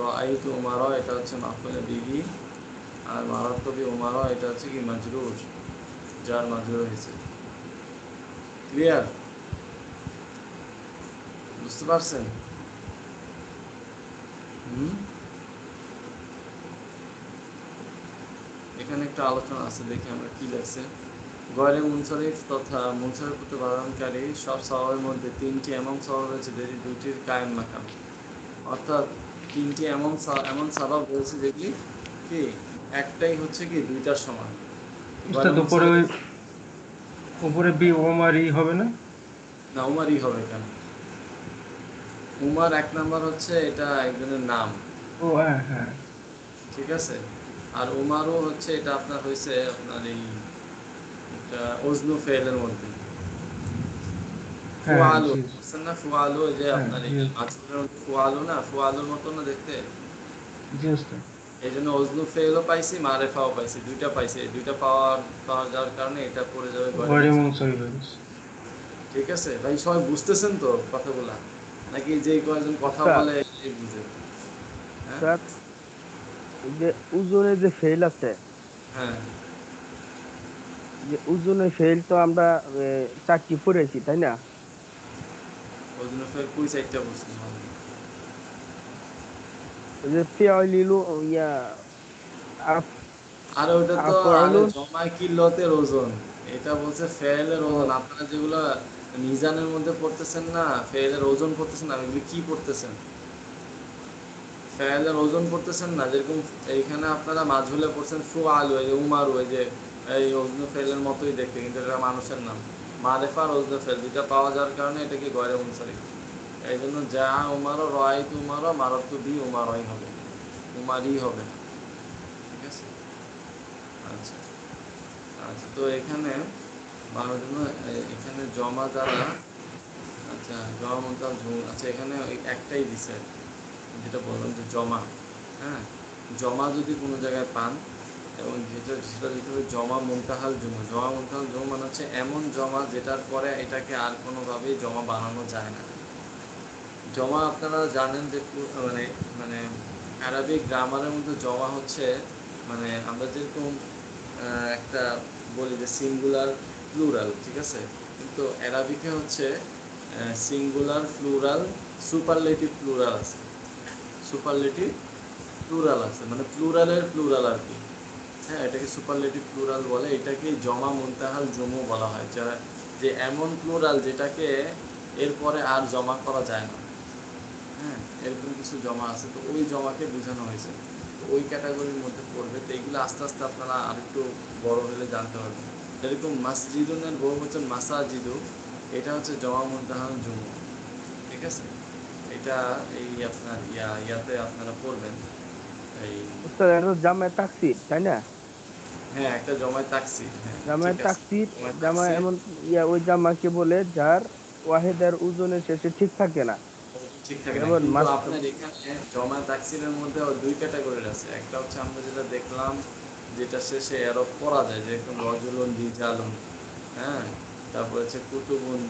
রাআইতু উমারা, এটা হচ্ছে মাফউল বিহি। আর মারাতু বি উমারা, এটা হচ্ছে কি মাজরুর, যার মাজরুর হয়েছে। ক্লিয়ার? বুঝতে পারছেন? এখানে একটা আলোচনা আছে, দেখি আমরা কি লাগছে। গয়রে মুনসারিফ তথা মুনসারিফ হতে বারণকারী সব স্বভাবের মধ্যে 3টি এমন স্বভাব রয়েছে যেটি 2টির কায়েম মাকাম। অর্থাৎ 3টি এমন স্বভাব রয়েছে যেটি কি একটাই হচ্ছে কি 2টার সমান। উস্তাদ উপরে ওই উপরে বি ওমারি হবে না? না, উমারই হবে কেন? উমার 1 নাম্বার হচ্ছে এটা একজনের নাম, ও হ্যাঁ হ্যাঁ। ঠিক আছে? আর উমারও হচ্ছে এটা আপনার হয়েছে আপনার এই একটা ওজনু ফেলের মধ্যে। হ্যাঁ ফুয়ালু, জি। বুঝছেন না? ফুয়ালু, ওই যে হ্যাঁ আপনার এই জি। মাছের মধ্যে ফুয়ালু না, ফুয়ালুর মতো না দেখতে। জি উস্তাদ। এই জন্য ওজনু ফেলও পাইছি, মারেফাও পাইছি, দুইটা পাইছি। এই দুইটা পাওয়া যাওয়ার কারণে এটা পড়ে যাবে গয়রে গয়রে মুনসারিফ। মুনসারিফ হয়ে গেছে। ঠিক আছে ভাই, সবাই বুঝতেছেন তো কথাগুলা? নাকি যে কয়জন কথা স্যার বলে এই বুঝে? হ্যাঁ স্যার এই যে ওজনে যে ফেল আছে, হ্যাঁ যে ওজনে ফেল তো আমরা চারটি পড়েছি তাই না? ওই জন্য ফের কুই চারটা বলছি। ওই যে ফেয়াইলিলু ইয়া আফ আর ওটা তো আরে আফআলুন। জমায় কিল্লতের ওজন, এটা বলছে ফেলের ও ওজন। আপনারা যেগুলো মিজানের মধ্যে পড়তেছেন না, ফেলের ওজন পড়তেছেন না, এগুলি কি পড়তেছেন? ফেলের ওজন পড়তেছেন না। যেরকম এইখানে আপনারা মাঝুলে পড়ছেন ফু আলু, এই যে উমারু, এই যে এই ওজন ফেলের মতোই দেখতে, কিন্তু এটা মানুষের নাম। মারেফার ওজন ফেল দুইটা পাওয়া যাওয়ার কারণে এটাকে গয়রে মুনসারিফ। এই জন্য যা উমারো রয় তু উমারো মারত তু বি উমারই হবে, উমারই হবে। ঠিক আছে, আচ্ছা আচ্ছা। তো এখানে বাংলার জন্য এখানে জমা দ্বারা, আচ্ছা জমা মুনতাহাল ঝুম, আচ্ছা এখানে ওই একটাই দিছে যেটা বললাম যে জমা। হ্যাঁ, জমা যদি কোনো জায়গায় পান এবং যেটা সেটা দিতে হবে জমা মুনতাহাল জুম। জমা মুনতাহাল জুম মানে হচ্ছে এমন জমা যেটার পরে এটাকে আর কোনোভাবেই জমা বানানো যায় না। জমা আপনারা জানেন যে মানে মানে আরবিক গ্রামারের মধ্যে জমা হচ্ছে, মানে আমরা যেরকম একটা বলি যে সিঙ্গুলার প্লুরাল, ঠিক আছে, কিন্তু অ্যারাবিকে হচ্ছে সিঙ্গুলার প্লুরাল সুপারলেটিভ প্লুরাল আছে, সুপারলেটিভ প্লুরাল আছে, মানে প্লুরালের প্লুরাল আর কি। হ্যাঁ, এটাকে সুপারলেটিভ প্লুরাল বলে, এটাকে জমা মুনতাহাল জুমু বলা হয়, যারা যে এমন প্লুরাল যেটাকে এরপরে আর জমা করা যায় না। হ্যাঁ, এরকম কিছু জমা আছে, তো ওই জমাকে বোঝানো হয়েছে, তো ওই ক্যাটাগরির মধ্যে পড়বে। তো এইগুলো আস্তে আস্তে আপনারা আরেকটু বড় হলে জানতে পারবেন। এরকম মাসজিদুনের বহু বচন মাসাজিদু, এটা হচ্ছে জমা মুনতাহাল জুমু। ঠিক আছে, এটা এই আপনার ইয়াতে আপনারা পড়বেন এই। স্যার এটা তো জামায় তাকসির তাই না? হ্যাঁ, একটা জমায় তাকসির, হ্যাঁ ঠিক জামায় আছে, তাকসির। জমায় জামা তাকসির। এমন ওই জামাকে বলে যার ওয়াহেদার ওজনের শেষে ঠিক থাকে না। ঠিক থাকে না, যেমন কিন্তু মাস। আপনার এখানে জমা তাকসিরের মধ্যে দুই ক্যাটাগরির আছে। একটা হচ্ছে আমরা যেটা দেখলাম, যেটা শেষে এরব করা যায়, যেরকম রজুলুন রিজালুন, হ্যাঁ, তারপর হচ্ছে কুতুবুন,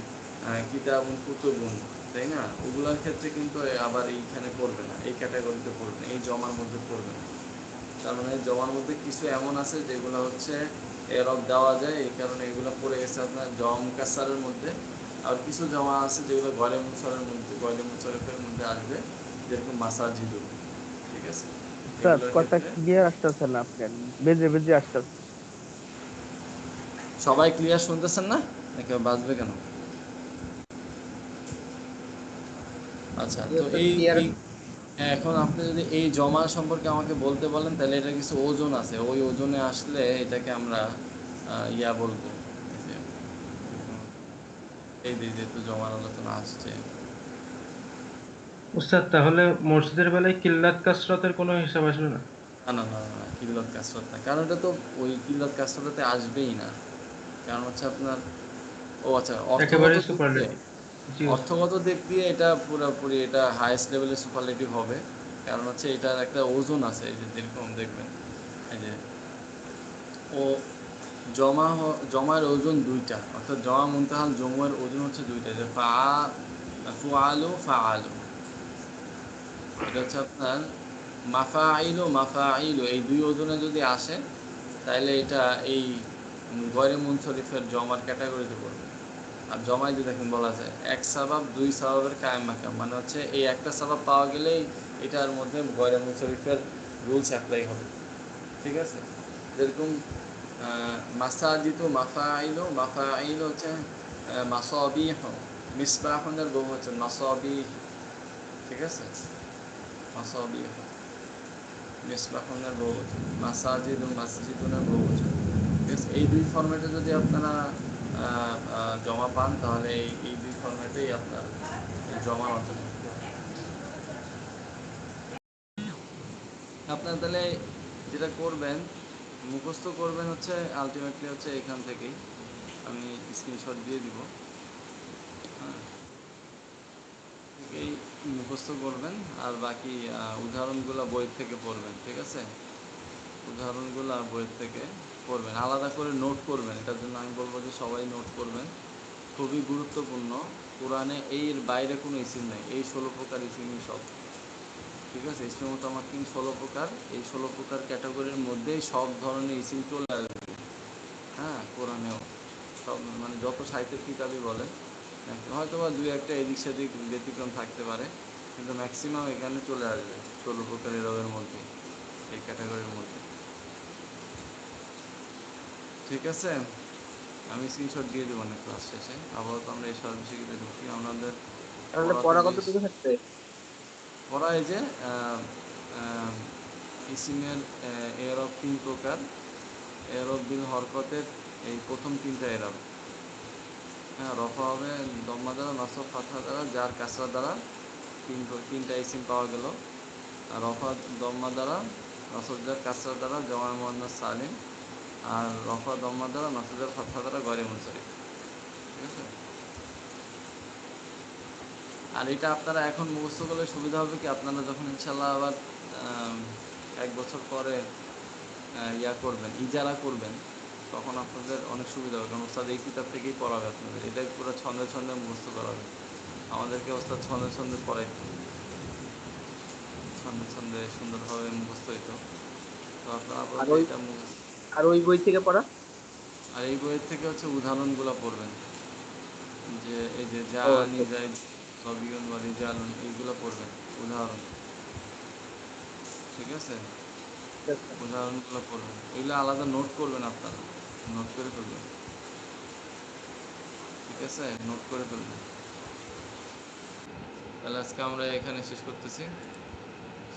কিতাবুন কুতুবুন, তাই না? ওগুলোর ক্ষেত্রে কিন্তু আবার এইখানে পড়বে না, এই ক্যাটাগরিতে পড়বে না, এই জমার মধ্যে পড়বে না। তার মানে জমার মধ্যে কিছু এমন আছে যেগুলো হচ্ছে এরব দেওয়া যায়, এই কারণে এগুলো পড়ে গেছে আপনার জম কাসারের মধ্যে। আর কিছু জমা আছে যেগুলো গলে মুসরের মধ্যে, গলে মুসরফের মধ্যে আসবে, যেরকম মাসাজিদু। ঠিক আছে, স্যার এগুলোর কথা ক্ষেত্রে ক্লিয়ার আসতেছে না আপনার, বেজে বেজে আসতেছে। সবাই ক্লিয়ার শুনতেছেন না, নাকি বাজবে কেন? আচ্ছা, তো এই ক্লিয়ার। এই এখন আপনি যদি এই জমা সম্পর্কে আমাকে বলতে বলেন, তাহলে এটা কিছু ওজন আছে, ওই ওজনে আসলে এটাকে আমরা ইয়া বলবো। এই যে, এই যে যেহেতু জমার আলোচনা আসছে। উস্তাদ তাহলে মসজিদের বেলায় কিল্লাত কাসরাতের কোনো হিসাব আসবে না? না না না না, কিল্লত কাসরত না, কারণ এটা তো ওই কিল্লত কাসরতে আসবেই না। কারণ হচ্ছে আপনার, ও আচ্ছা, অর্থগত একেবারে দিক দিয়ে, সুপারলেটিভ। জি উস্তাদ। অর্থগত দিক দিয়ে এটা পুরোপুরি এটা হাইয়েস্ট লেভেলের সুপারলেটিভ হবে। কারণ হচ্ছে এটার একটা ওজন আছে, এই যে যেরকম দেখবেন, এই যে ও জমার ওজন দুইটা, অর্থাৎ জমা মুনতাহাল জমের ওজন হচ্ছে দুইটা, যে ফু আলু ফা আলু, এটা হচ্ছে আপনার মাফাইলু মাফাইলু, এই দুই ওজনে যদি আসে তাহলে এটা এই গয়রে মুনসরিফের জমার ক্যাটাগরিতে পড়বে। আর জমায় যে দেখেন বলা আছে এক সাবাব দুই সাবাবের কায়েম মাকাম, মানে হচ্ছে এই একটা সাবাব পাওয়া গেলেই এটার মধ্যে গয়রে মুনসরিফের রুলস অ্যাপ্লাই হবে। ঠিক আছে, যেরকম মাসাজিদু মাফাইলু, মাফাইলু হচ্ছে মাসাবিহ, মিসবাহনের বহু হচ্ছে মাসাবিহ। ঠিক আছে, মাসাবিহ, মিসবাহনের বহু হচ্ছে মাসাজিদ ও মাসজিদুনের বহু হচ্ছে। ঠিক আছে, এই দুই ফরম্যাটে যদি আপনারা জমা পান, তাহলে এই দুই ফরম্যাটেই আপনার জমা অন্তর্ভুক্ত হবে। আপনার তাহলে যেটা করবেন, মুখস্থ করবেন হচ্ছে আলটিমেটলি হচ্ছে এখান থেকেই, আমি স্ক্রিনশট দিয়ে দিব। হ্যাঁ, এই মুখস্থ করবেন, আর বাকি উদাহরণগুলো বই থেকে পড়বেন। ঠিক আছে, উদাহরণগুলো বই থেকে পড়বেন, আলাদা করে নোট করবেন। এটার জন্য আমি বলবো যে সবাই নোট করবেন। খুবই গুরুত্বপূর্ণ। কোরআনে এর বাইরে কোনো ইসিম নেই, এই 16 প্রকার ইসিমই সব। ঠিক আছে, ইসমে মুতামাক্কিন 16 প্রকার, এই 16 প্রকার ক্যাটাগরির মধ্যেই সব ধরনের ইসিম চলে আসবে। হ্যাঁ, কোরআনেও সব, মানে যত সাহিত্যের কিতাবই বলেন, হয়তো বা দুই একটা এদিক সেদিক ব্যতিক্রম থাকতে পারে, কিন্তু ম্যাক্সিমাম এখানে চলে আসবে 16 প্রকার এরবের মধ্যে, এই ক্যাটাগরির মধ্যে। ঠিক আছে, আমি স্ক্রিনশট দিয়ে দেবো না ক্লাস শেষে। আপাতত আমরা এই সর্বশেষে ঢুকি আমাদের তাহলে পড়াতে পড়া যে কতটুকু থাকছে? পড়া, এই যে ইসিমের এরব 3 প্রকার, এরব বিল হরকতের এই প্রথম 3টা এরব। হ্যাঁ, রফা হবে দম্মা দ্বারা, নসব ফাতহা দ্বারা, যার কাসরা দ্বারা, 3টা ইসিম পাওয়া গেল। আর রফা দম্মা দ্বারা, নসব যার কাসরা দ্বারা, জামাই মুয়ান্নাস সালিম। আর রফা দম্মা দ্বারা, নসব যার ফাতহা দ্বারা, গয়রে মুনসারিফ। ঠিক আছে, আর এটা আপনারা এখন মুখস্থ করলে সুবিধা হবে কি, আপনারা যখন ইনশাল্লাহ আবার 1 বছর পরে ইয়া করবেন, ইজারা করবেন, তখন আপনাদের অনেক সুবিধা হবে, কারণ ওস্তাদ এই কিতাব থেকেই পড়াবে আপনাদের। এটাই পুরো ছন্দে ছন্দে মুখস্থ করাবে। আমাদেরকে ওস্তাদ ছন্দে ছন্দে পড়াইতো, ছন্দে ছন্দে সুন্দরভাবে মুখস্থ হইতো। তো আপনারা আর আপাতত ওই এটা মুখস্থ। আর ওই বই থেকে পড়া? আর এই বইয়ের থেকে হচ্ছে উদাহরণগুলো পড়বেন, যে এই যে ও জানি আচ্ছা যাই সবিয়ন বা রিজালুন, এইগুলো পড়বেন উদাহরণ। ঠিক আছে, আচ্ছা। উদাহরণগুলো পড়বেন, এগুলো আলাদা নোট করবেন আপনারা, নোট করে ফেলবেন। ঠিক আছে, নোট করে ফেলবেন। তাহলে আজকে আমরা এখানে শেষ করতেছি।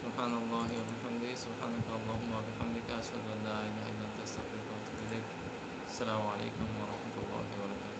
সুবহানাল্লাহি ওয়া বিহামদিহি, সুবহানাকা আল্লাহুম্মা ওয়া বিহামদিকা, আশহাদু আল্লা ইলাহা ইল্লা আনতা, আস্তাগফিরুকা ওয়া আতুবু ইলাইক। আসসালামু আলাইকুম ওয়া রাহমাতুল্লাহি ওয়া বারাকাতুহু।